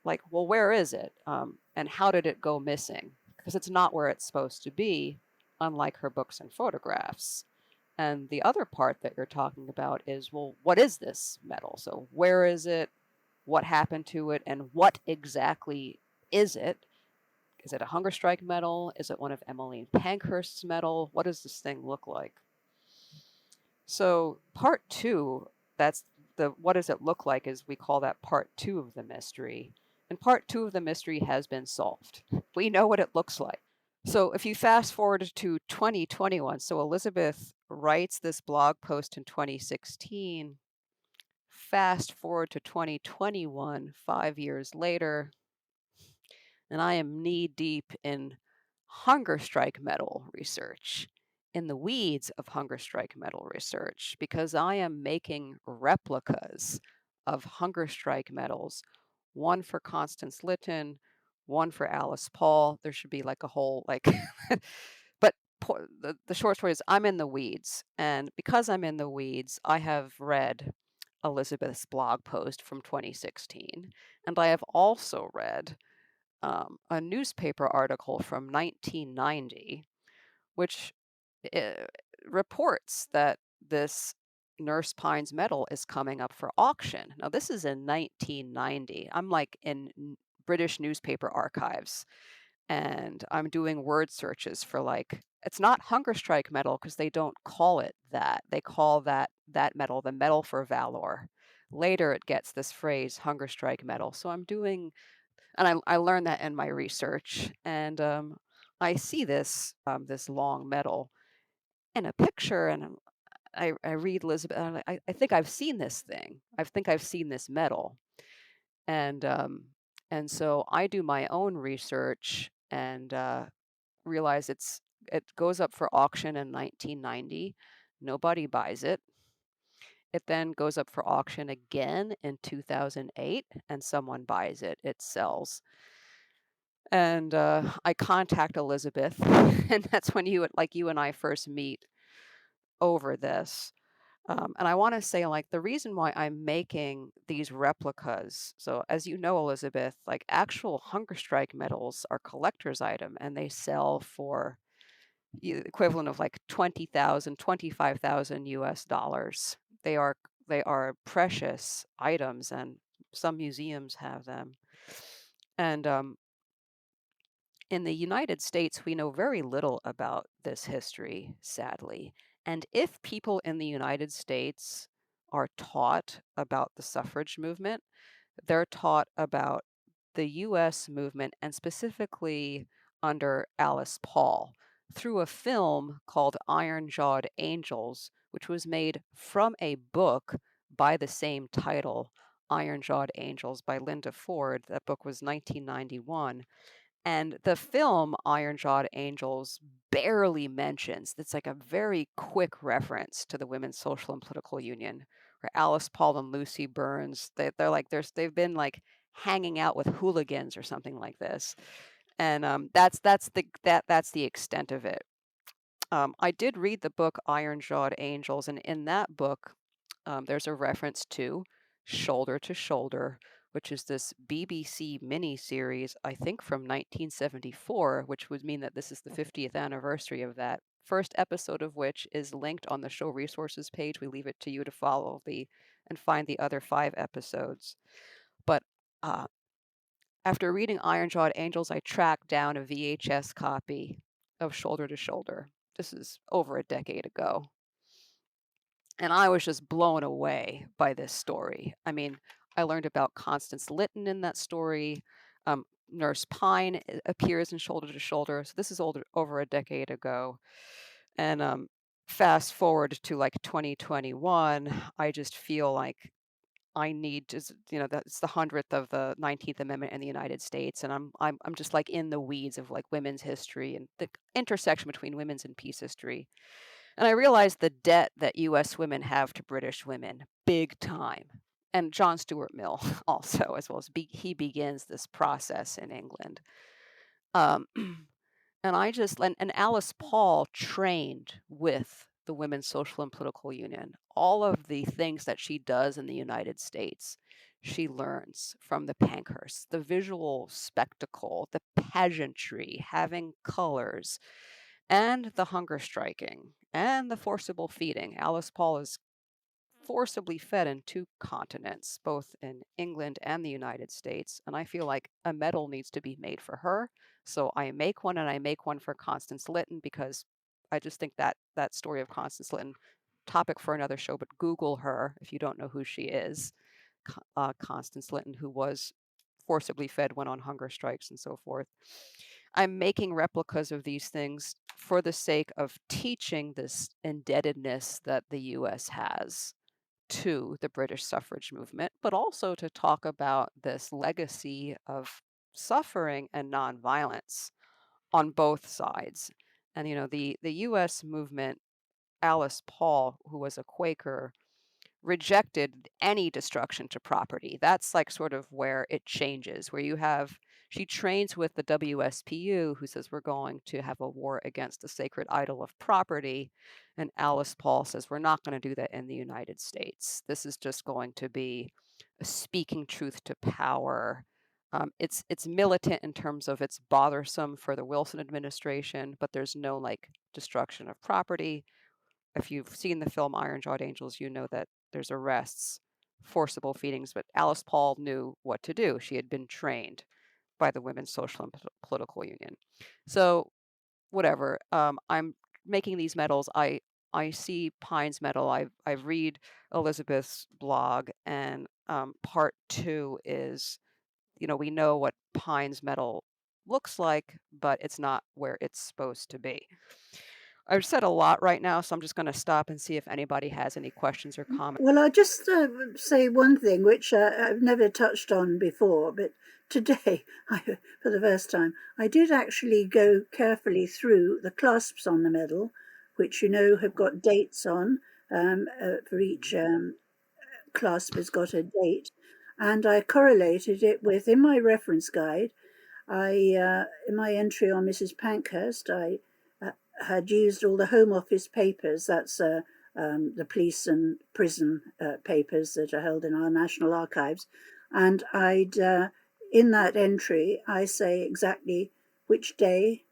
like, well, where is it? And how did it go missing? Because it's not where it's supposed to be, unlike her books and photographs. And the other part that you're talking about is, well, what is this medal? So where is it? What happened to it? And what exactly is it? Is it a hunger strike medal? Is it one of Emmeline Pankhurst's medal? What does this thing look like? So part two, that's the what does it look like, is we call that part two of the mystery. And part two of the mystery has been solved. We know what it looks like. So if you fast forward to 2021, so Elizabeth writes this blog post in 2016, fast forward to 2021, 5 years later, and I am knee deep in hunger strike medal research, in the weeds of hunger strike medal research, because I am making replicas of hunger strike medals, one for Constance Lytton, one for Alice Paul. There should be like a whole, like, but the short story is I'm in the weeds. And because I'm in the weeds, I have read Elizabeth's blog post from 2016. And I have also read a newspaper article from 1990, which reports that this Nurse Pine's medal is coming up for auction. Now, this is in 1990. I'm like in British newspaper archives, and I'm doing word searches for, like, it's not hunger strike medal, because they don't call it that. They call that medal the Medal for Valor. Later, it gets this phrase, hunger strike medal. So I'm doing, and I learned that in my research, and I see this long medal in a picture, and I read Elizabeth, and I think I've seen this thing. I think I've seen this medal, and so I do my own research and realize it goes up for auction in 1990. Nobody buys it. It then goes up for auction again in 2008, and someone buys it. It sells. And I contact Elizabeth, and that's when you and I first meet over this. And I want to say, like, the reason why I'm making these replicas. So, as you know, Elizabeth, like, actual hunger strike medals are collector's item, and they sell for the equivalent of like 20,000, 25,000 US dollars. They are precious items, and some museums have them. And in the United States, we know very little about this history, sadly. And if people in the United States are taught about the suffrage movement, they're taught about the US movement, and specifically under Alice Paul, through a film called Iron Jawed Angels, which was made from a book by the same title, Iron Jawed Angels by Linda Ford. That book was 1991. And the film Iron Jawed Angels barely mentions, it's like a very quick reference to the Women's Social and Political Union, where Alice Paul and Lucy Burns, they've been like hanging out with hooligans or something like this. And that's the extent of it. I did read the book Iron Jawed Angels, and in that book, there's a reference to Shoulder to Shoulder, which is this BBC miniseries, I think from 1974, which would mean that this is the 50th anniversary of that. First episode of which is linked on the show resources page. We leave it to you to follow and find the other 5 episodes. But After reading Iron-Jawed Angels, I tracked down a VHS copy of Shoulder to Shoulder. This is over a decade ago. And I was just blown away by this story. I mean, I learned about Constance Lytton in that story. Nurse Pine appears in Shoulder to Shoulder. So this is over a decade ago. And fast forward to like 2021, I just feel like I need to, that's the 100th of the 19th Amendment in the United States, and I'm just like in the weeds of like women's history and the intersection between women's and peace history. And I realized the debt that U.S. women have to British women, big time. And John Stuart Mill also, as well as he begins this process in England. Um, and Alice Paul trained with the Women's Social and Political Union. All of the things that she does in the United States, she learns from the Pankhursts, the visual spectacle, the pageantry, having colors, and the hunger striking, and the forcible feeding. Alice Paul is forcibly fed in 2 continents, both in England and the United States. And I feel like a medal needs to be made for her. So I make one, and I make one for Constance Lytton, because I just think that that story of Constance Lytton, topic for another show, but Google her if you don't know who she is. Constance Lytton, who was forcibly fed, went on hunger strikes and so forth. I'm making replicas of these things for the sake of teaching this indebtedness that the US has to the British suffrage movement, but also to talk about this legacy of suffering and nonviolence on both sides. And, the US movement, Alice Paul, who was a Quaker, rejected any destruction to property. That's like sort of where it changes, where she trains with the WSPU, who says we're going to have a war against the sacred idol of property. And Alice Paul says we're not going to do that in the United States. This is just going to be a speaking truth to power. It's militant in terms of it's bothersome for the Wilson administration, but there's no like destruction of property. If you've seen the film Iron-Jawed Angels, you know that there's arrests, forcible feedings, but Alice Paul knew what to do. She had been trained by the Women's Social and Political Union. So whatever, I'm making these medals. I see Pine's medal. I read Elizabeth's blog, and part 2 is, we know what Pine's medal looks like, but it's not where it's supposed to be. I've said a lot right now, so I'm just going to stop and see if anybody has any questions or comments. Well, I'll just say one thing which I've never touched on before, but today, for the first time, I did actually go carefully through the clasps on the medal, which have got dates on. For each clasp has got a date, and I correlated it with, in my reference guide, in my entry on Mrs. Pankhurst, I had used all the Home Office papers. That's the police and prison papers that are held in our National Archives. And in that entry, I say exactly which day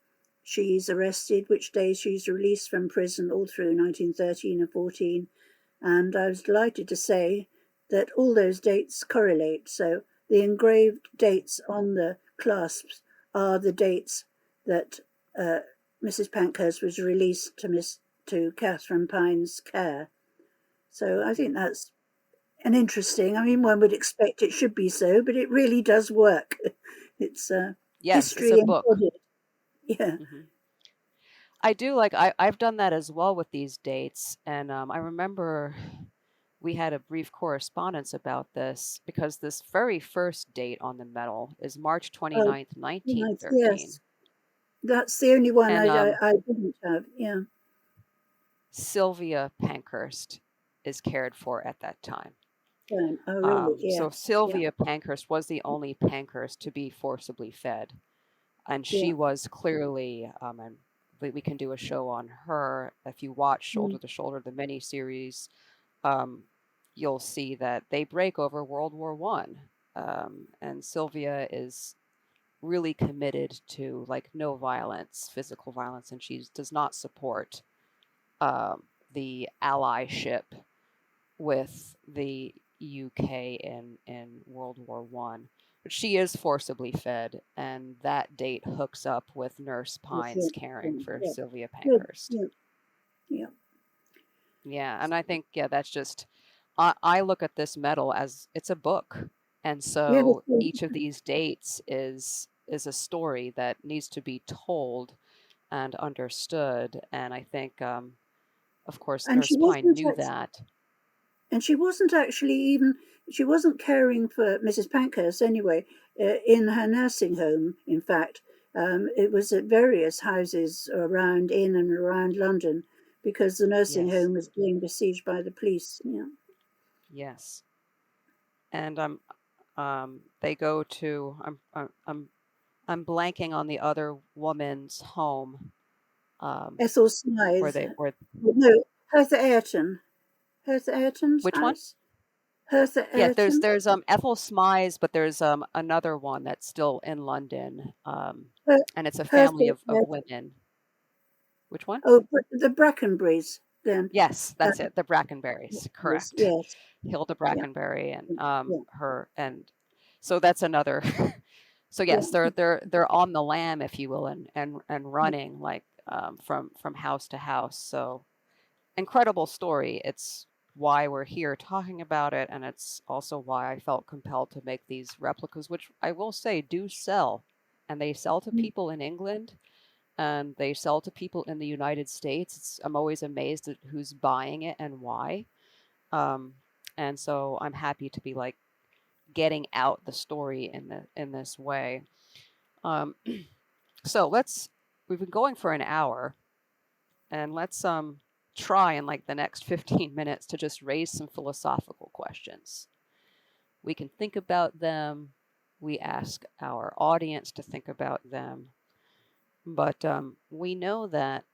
she's arrested, which day she's released from prison, all through 1913 and 14. And I was delighted to say that all those dates correlate. So the engraved dates on the clasps are the dates that Mrs. Pankhurst was released to Catherine Pine's care. So I think that's an interesting. One would expect it should be so, but it really does work. It's history it's a book. embodied. Yeah. Mm-hmm. I do I've done that as well with these dates, and I remember we had a brief correspondence about this, because this very first date on the medal is March 29th, 1913. Yes. That's the only one and, I didn't have. Yeah. Sylvia Pankhurst is cared for at that time. Oh, really? Yeah. So Sylvia Pankhurst was the only Pankhurst to be forcibly fed, and she was clearly, and we can do a show on her. If you watch Shoulder to Shoulder, the miniseries, you'll see that they break over World War One, and Sylvia is really committed to like no violence, physical violence, and she does not support the allyship with the UK in World War One. But she is forcibly fed, and that date hooks up with Nurse Pine's caring for Yeah. Sylvia Good. Pankhurst. Yeah. Yeah, and I think, that's just, I look at this medal as it's a book. And Yeah. so each of these dates is a story that needs to be told and understood. And I think, of course, And she Nurse Pine wasn't knew that. and she wasn't actually even, she wasn't caring for Mrs. Pankhurst anyway, in her nursing home, in fact. It was at various houses in and around London, because the nursing Yes. home was being besieged by the police. Yeah. Yes. And they go to, I'm blanking on the other woman's home. Ethel Where Smythe. where No, Hertha Ayrton. Hertha Ayrton's which one? house? Hertha Yeah, Ayrton? there's Ethel Smythe, but there's another one that's still in London. And it's a family Hertha of Ayrton. women. Which one? Oh, the Brackenburys, then. Yes, that's it. The Brackenberries, correct. Yes. Hilda Yeah. Brackenbury and Yeah. her, and so that's another. So yes, Yeah. they're on the lam, if you will, and running like from house to house. So incredible story. It's why we're here talking about it, and it's also why I felt compelled to make these replicas, which I will say do sell, and they sell to people in England, and they sell to people in the United States. I'm always amazed at who's buying it and why. And so I'm happy to be like getting out the story in this way. So we've been going for an hour, and let's try in like the next 15 minutes to just raise some philosophical questions. We can think about them. We ask our audience to think about them. But we know that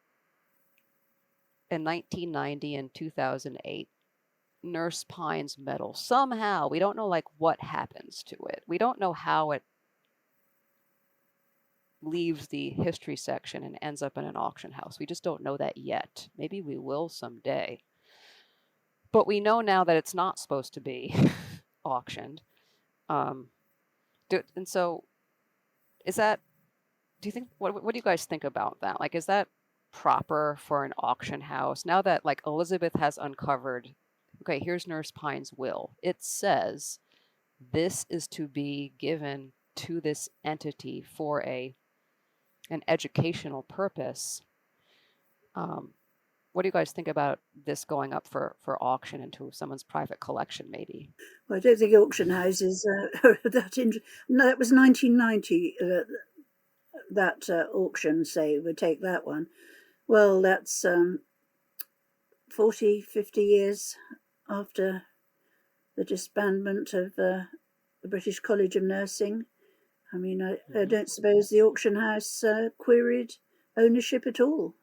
in 1990 and 2008, Nurse Pine's medal, somehow, we don't know like what happens to it. We don't know how it leaves the history section and ends up in an auction house. We just don't know that yet. Maybe we will someday. But we know now that it's not supposed to be auctioned. And so is that, do you think, what do you guys think about that? Like, is that proper for an auction house? Now that like Elizabeth has uncovered, okay, here's Nurse Pine's will. It says this is to be given to this entity for an educational purpose. What do you guys think about this going up for auction into someone's private collection, maybe? Well, I don't think auction houses are that interesting. No, that was 1990, that auction, say, would take that one. Well, that's 40, 50 years after the disbandment of the British College of Nursing. I mean, I don't suppose the auction house queried ownership at all.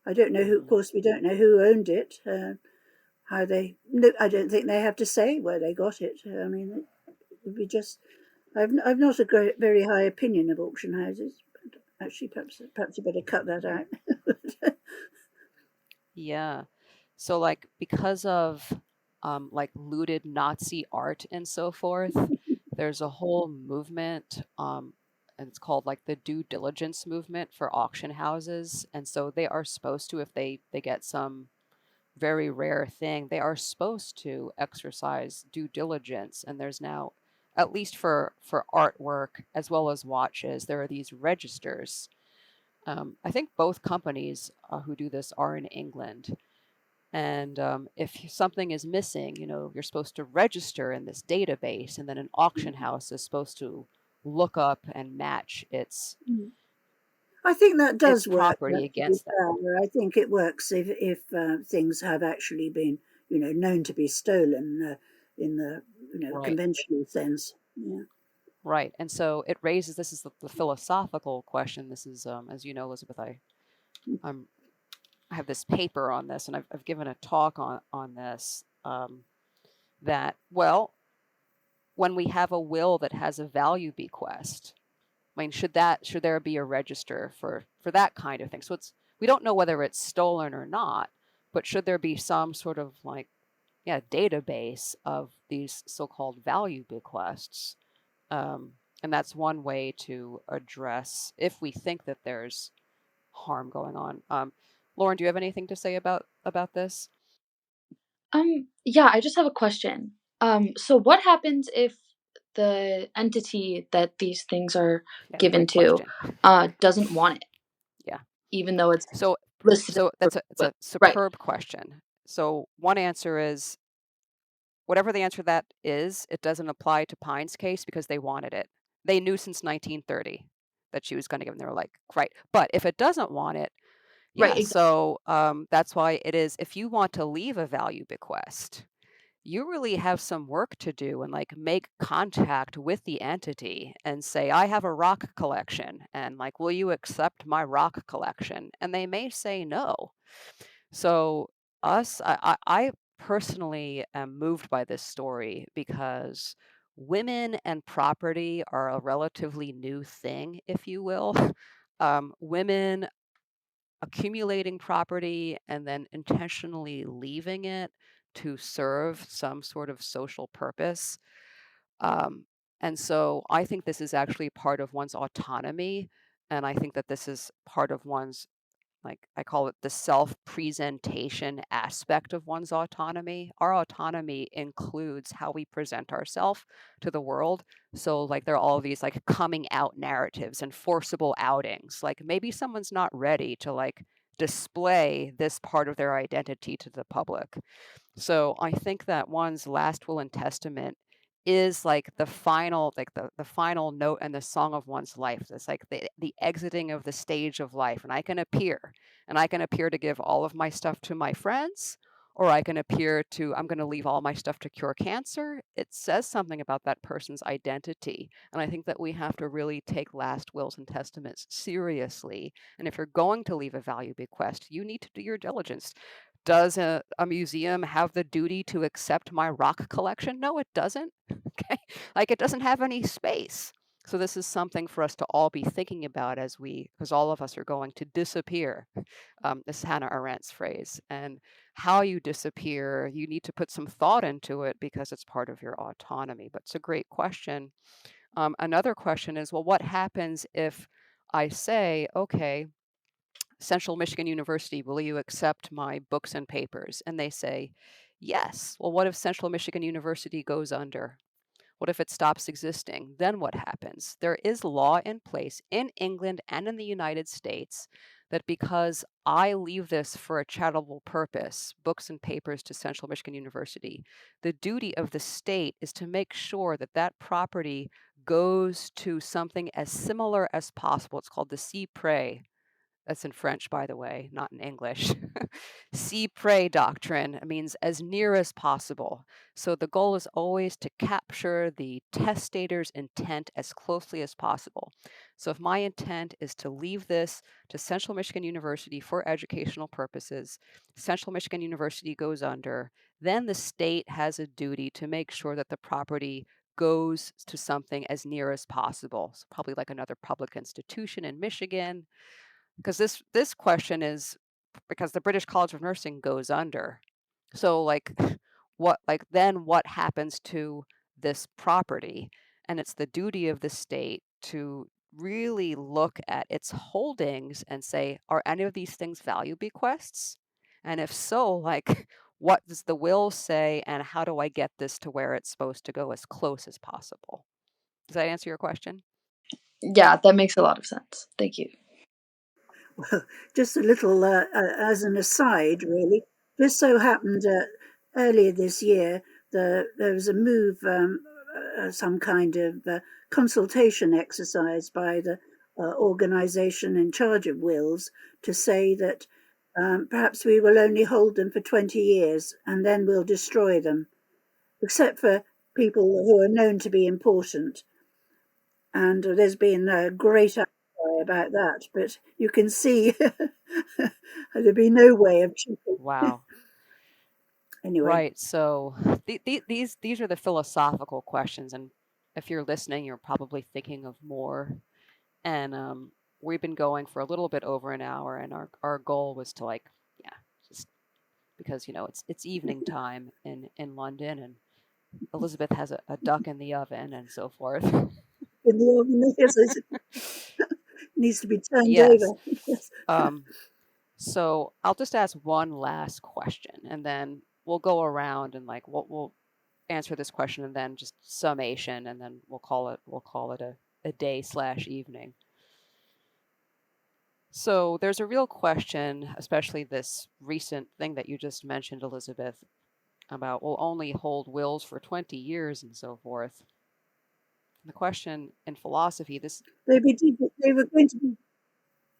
I don't know who, of course, we don't know who owned it, how they, no, I don't think they have to say where they got it. I mean, it would be just, I've not a very high opinion of auction houses. But actually, perhaps you better cut that out. Yeah. So like because of like looted Nazi art and so forth, there's a whole movement, and it's called like the due diligence movement for auction houses. And so they are supposed to, if they get some very rare thing, they are supposed to exercise due diligence. And there's now, at least for artwork as well as watches, there are these registers. I think both companies who do this are in England. And if something is missing, you're supposed to register in this database, and then an auction house is supposed to look up and match its I think that does work. property against that. I think it works if things have actually been, known to be stolen in the Right. conventional sense. Yeah. Right. And so it raises, this is the philosophical question. This is, as you know, Elizabeth, I have this paper on this, and I've given a talk on this, that, well, when we have a will that has a value bequest, I mean, should there be a register for that kind of thing? So we don't know whether it's stolen or not, but should there be some sort of like, database of these so-called value bequests? And that's one way to address if we think that there's harm going on. Lauren, do you have anything to say about this? Yeah, I just have a question. So what happens if the entity that these things are given Great to question. doesn't want it, Yeah. even though it's So listed? it's a Right. superb question. So one answer is whatever the answer to that is, it doesn't apply to Pine's case because they wanted it. They knew since 1930 that she was going to give them. They were like, right. But if it doesn't want it, yeah. Right. So that's why it is. If you want to leave a value bequest, you really have some work to do and like make contact with the entity and say, I have a rock collection, and like, will you accept my rock collection? And they may say no. So I personally am moved by this story because women and property are a relatively new thing, if you will. Women accumulating property and then intentionally leaving it to serve some sort of social purpose. And so I think this is actually part of one's autonomy. And I think that this is part of one's, like, I call it the self-presentation aspect of one's autonomy. Our autonomy includes how we present ourselves to the world. So like there are all these like coming out narratives and forcible outings. Like maybe someone's not ready to like display this part of their identity to the public. So I think that one's last will and testament is like the final, like the final note and the song of one's life. It's like the exiting of the stage of life. And I can appear to give all of my stuff to my friends, or I can appear to, I'm going to leave all my stuff to cure cancer. It says something about that person's identity. And I think that we have to really take last wills and testaments seriously. And if you're going to leave a value bequest, you need to do your diligence. Does a museum have the duty to accept my rock collection? No, it doesn't. Okay. Like it doesn't have any space. So this is something for us to all be thinking about because all of us are going to disappear. This is Hannah Arendt's phrase. And how you disappear, you need to put some thought into it because it's part of your autonomy. But it's a great question. Another question is, well, what happens if I say, okay, Central Michigan University, will you accept my books and papers? And they say, yes. Well, what if Central Michigan University goes under? What if it stops existing? Then what happens? There is law in place in England and in the United States that because I leave this for a charitable purpose, books and papers to Central Michigan University, the duty of the state is to make sure that that property goes to something as similar as possible. It's called the C Prey. That's in French, by the way, not in English. See prey doctrine means as near as possible. So the goal is always to capture the testator's intent as closely as possible. So if my intent is to leave this to Central Michigan University for educational purposes, Central Michigan University goes under, then the state has a duty to make sure that the property goes to something as near as possible. So probably like another public institution in Michigan, because this question is because the British College of Nursing goes under. So like what happens to this property? And it's the duty of the state to really look at its holdings and say, are any of these things value bequests? And if so, like what does the will say and how do I get this to where it's supposed to go as close as possible? Does that answer your question? Yeah, that makes a lot of sense. Thank you. Well, just a little as an aside, really. Just so happened earlier this year, there was a move, some kind of consultation exercise by the organisation in charge of wills to say that perhaps we will only hold them for 20 years and then we'll destroy them, except for people who are known to be important. And there's been a great outcry about that, but you can see there'd be no way of cheating. Wow. Anyway. Right. So these are the philosophical questions, and if you're listening, you're probably thinking of more. And we've been going for a little bit over an hour, and our goal was to just because it's evening time in London, and Elizabeth has a duck in the oven and so forth. In the oven, yes, it needs to be turned Yes. over. Yes. So I'll just ask one last question, and then we'll go around and like we'll answer this question and then just summation, and then we'll call it a day/evening. So there's a real question, especially this recent thing that you just mentioned, Elizabeth, about we'll only hold wills for 20 years and so forth. The question in philosophy, They were going to be.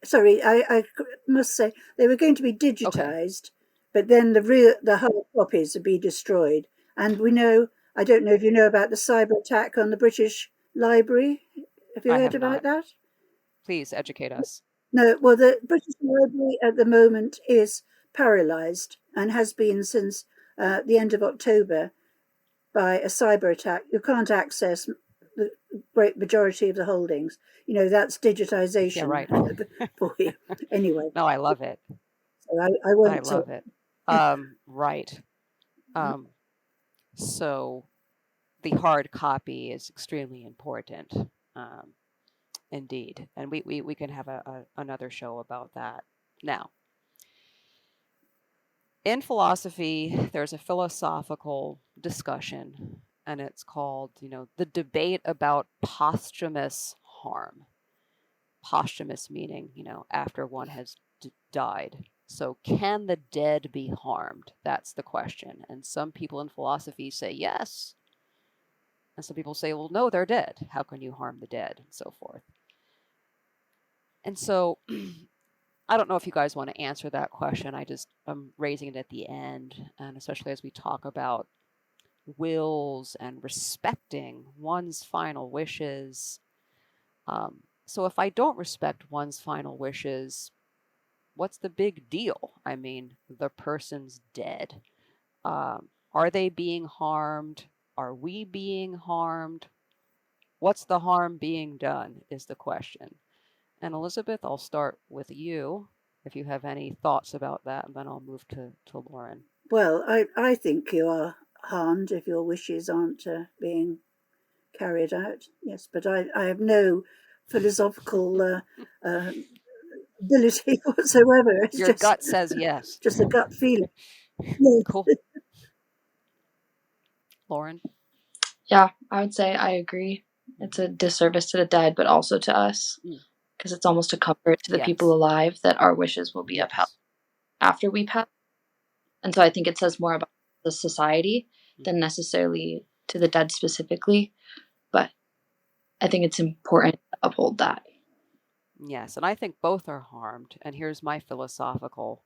Sorry, I must say they were going to be digitized, but then the hard copies would be destroyed. And we know, I don't know if you know about the cyber attack on the British Library. Have you I heard have about not. that? Please educate us. No, well, the British Library at the moment is paralysed and has been since the end of October by a cyber attack. You can't access the great majority of the holdings. You know, that's digitization Yeah, right. for you. Anyway, No, I love it. so I I won't. love it. Right. So the hard copy is extremely important, indeed, and we can have another show about that. Now, in philosophy, there's a philosophical discussion, and it's called, the debate about posthumous harm. Posthumous meaning, after one has died. So, can the dead be harmed? That's the question. And some people in philosophy say yes. And some people say, well, no, they're dead. How can you harm the dead? And so forth. And so, I don't know if you guys want to answer that question. I'm raising it at the end. And especially as we talk about wills and respecting one's final wishes. So, if I don't respect one's final wishes, what's the big deal? I mean, the person's dead. Are they being harmed? Are we being harmed? What's the harm being done is the question. And Elizabeth, I'll start with you if you have any thoughts about that, and then I'll move to Lauren. Well, I think you are harmed if your wishes aren't being carried out. Yes, but I have no philosophical ability whatsoever. It's Your gut says yes. just a gut feeling. Yes. Cool. Lauren? Yeah, I would say I agree. It's a disservice to the dead, but also to us, because it's almost a comfort to the people alive that our wishes will be upheld after we pass. And so I think it says more about the society than necessarily to the dead specifically. But I think it's important to uphold that. Yes, and I think both are harmed. And here's my philosophical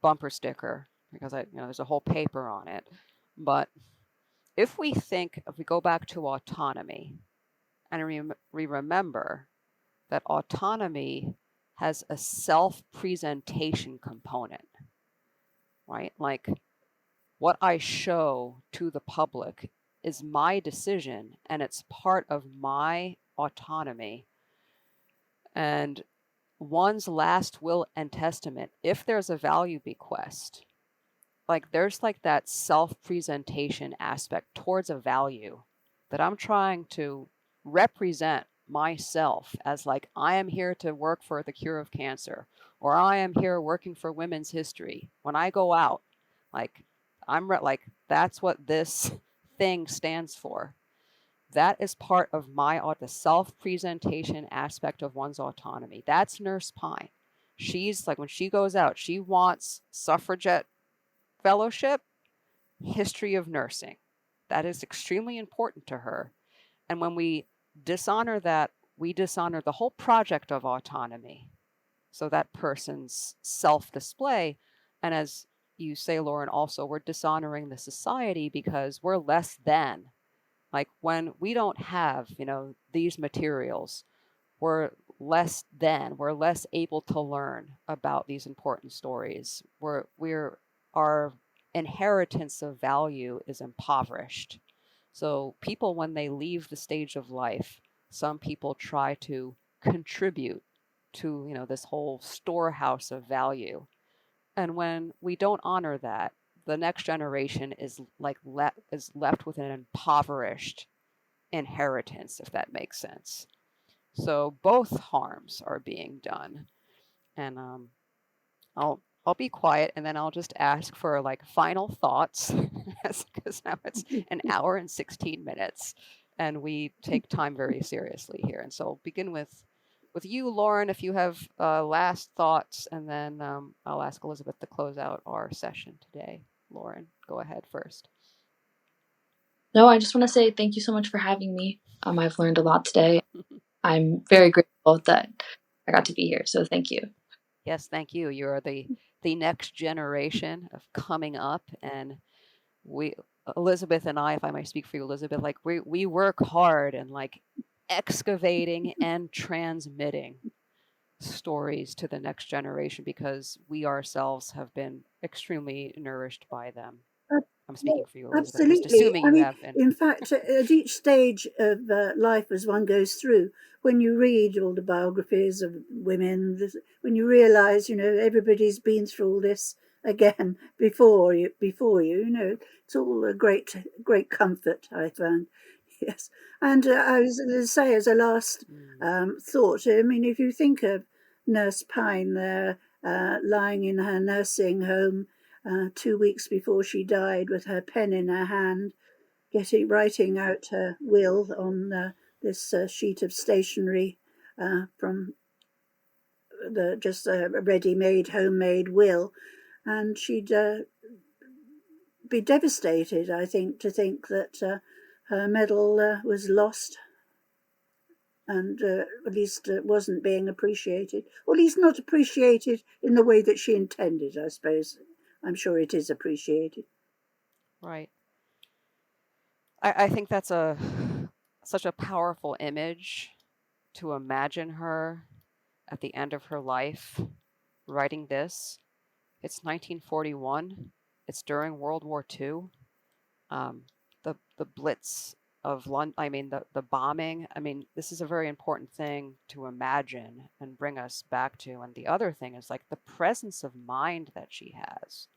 bumper sticker, because there's a whole paper on it. But if we go back to autonomy, and we remember that autonomy has a self-presentation component, right? Like what I show to the public is my decision, and it's part of my autonomy. And one's last will and testament, if there's a value bequest, like there's like that self-presentation aspect towards a value that I'm trying to represent myself as, like, I am here to work for the cure of cancer, or I am here working for women's history. When I go out, like like that's what this thing stands for. That is part of the self-presentation aspect of one's autonomy. That's Nurse Pine. She's like, when she goes out, she wants suffragette fellowship, history of nursing. That is extremely important to her. And when we dishonor that, we dishonor the whole project of autonomy. So that person's self-display. And as you say, Lauren, also, we're dishonoring the society because we're less than. Like when we don't have, these materials, we're less than. We're less able to learn about these important stories. Our inheritance of value is impoverished. So people, when they leave the stage of life, some people try to contribute to, this whole storehouse of value. And when we don't honor that, the next generation is left with an impoverished inheritance, if that makes sense. So both harms are being done. And I'll be quiet, and then I'll just ask for like final thoughts, because now it's an hour and 16 minutes, and we take time very seriously here. And so I'll begin with you, Lauren, if you have last thoughts, and then I'll ask Elizabeth to close out our session today. Lauren, go ahead first. No, I just want to say thank you so much for having me. I've learned a lot today. I'm very grateful that I got to be here, so thank you. Yes, thank you. You're the next generation of coming up, and Elizabeth and I, if I might speak for you, Elizabeth, like we work hard and like excavating and transmitting stories to the next generation, because we ourselves have been extremely nourished by them. I'm speaking for you, Elizabeth. I'm just Absolutely. assuming you have been. In fact, at each stage of life as one goes through, when you read all the biographies of women, when you realise, everybody's been through all this again before you, it's all a great comfort, I found. Yes. And I was going to say, as a last thought, I mean, if you think of Nurse Pine there, lying in her nursing home, 2 weeks before she died, with her pen in her hand, writing out her will on this sheet of stationery from just a ready-made, homemade will, and she'd be devastated, I think, to think that her medal was lost, and at least wasn't being appreciated, or at least not appreciated in the way that she intended, I suppose. I'm sure it is appreciated. Right. I think that's such a powerful image, to imagine her at the end of her life writing this. It's 1941. It's during World War II. The Blitz of London, I mean, the bombing. I mean, this is a very important thing to imagine and bring us back to. And the other thing is like the presence of mind that she has,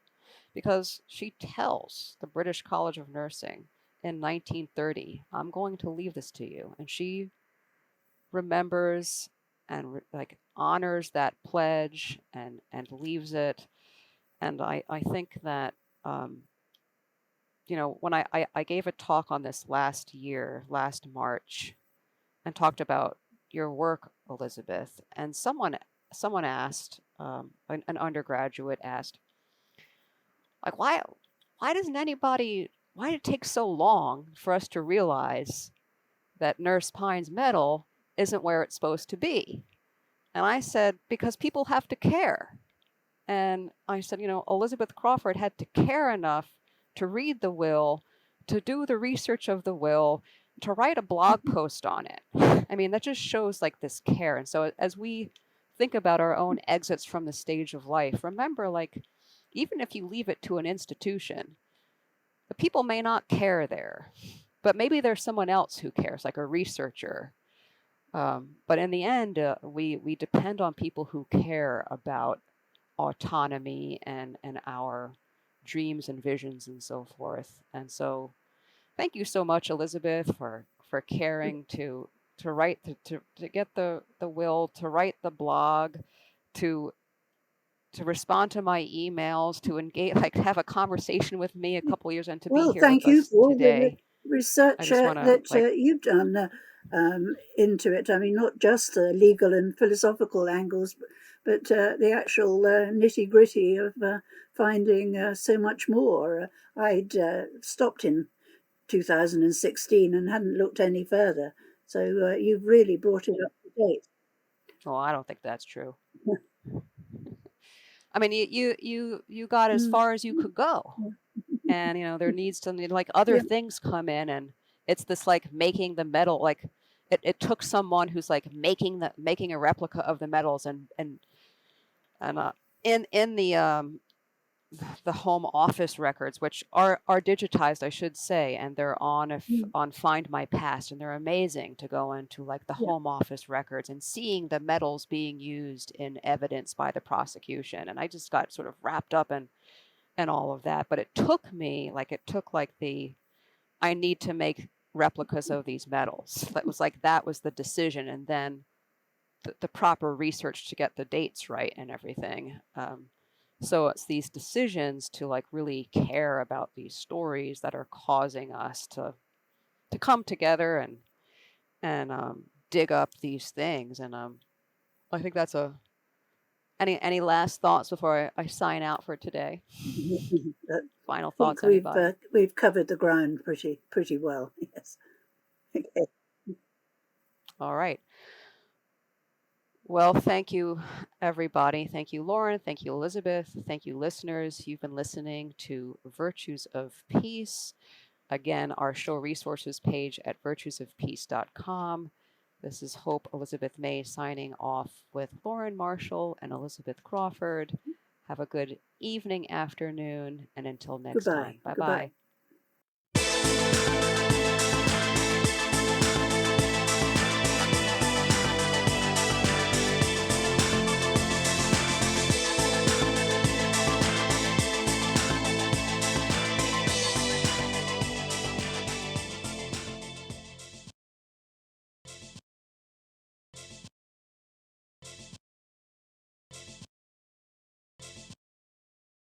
because she tells the British College of Nursing in 1930, I'm going to leave this to you. And she remembers and like honors that pledge and leaves it. And I think that, when I gave a talk on this last March, and talked about your work, Elizabeth, and someone asked, an undergraduate asked, like, why did it take so long for us to realize that Nurse Pine's medal isn't where it's supposed to be? And I said, because people have to care. And I said, Elizabeth Crawford had to care enough to read the will, to do the research of the will, to write a blog post on it. I mean, that just shows like this care. And so as we think about our own exits from the stage of life, remember, like, even if you leave it to an institution, the people may not care there, but maybe there's someone else who cares, like a researcher. But in the end, we depend on people who care about autonomy and our dreams and visions and so forth. And so thank you so much, Elizabeth, for caring to write, to get the will, to write the blog, to respond to my emails, to engage, like have a conversation with me a couple years, and to be here Thank with you us for all today. the research that you've done into it. I mean, not just the legal and philosophical angles, but the actual nitty-gritty of finding so much more. I'd stopped in 2016 and hadn't looked any further. So you've really brought it up to date. Oh, I don't think that's true. I mean, you got as far as you could go, and there needs to, like, other things come in, and it's this like making the medal, like it took someone who's like making a replica of the medals, and in the home office records, which are digitized, I should say, and they're on Find My Past, and they're amazing to go into, like, the home office records and seeing the medals being used in evidence by the prosecution. And I just got sort of wrapped up in and all of that. But it took me, I need to make replicas of these medals. That was the decision. And then the proper research to get the dates right and everything. So it's these decisions to really care about these stories that are causing us to come together and dig up these things. And I think that's any last thoughts before I sign out for today? Final thoughts, anybody? We've covered the ground pretty well. Yes. Okay. All right. Well, thank you, everybody. Thank you, Lauren. Thank you, Elizabeth. Thank you, listeners. You've been listening to Virtues of Peace. Again, our show resources page at virtuesofpeace.com. This is Hope Elizabeth May signing off with Lauren Marshall and Elizabeth Crawford. Have a good evening, afternoon, and until next time. Bye-bye.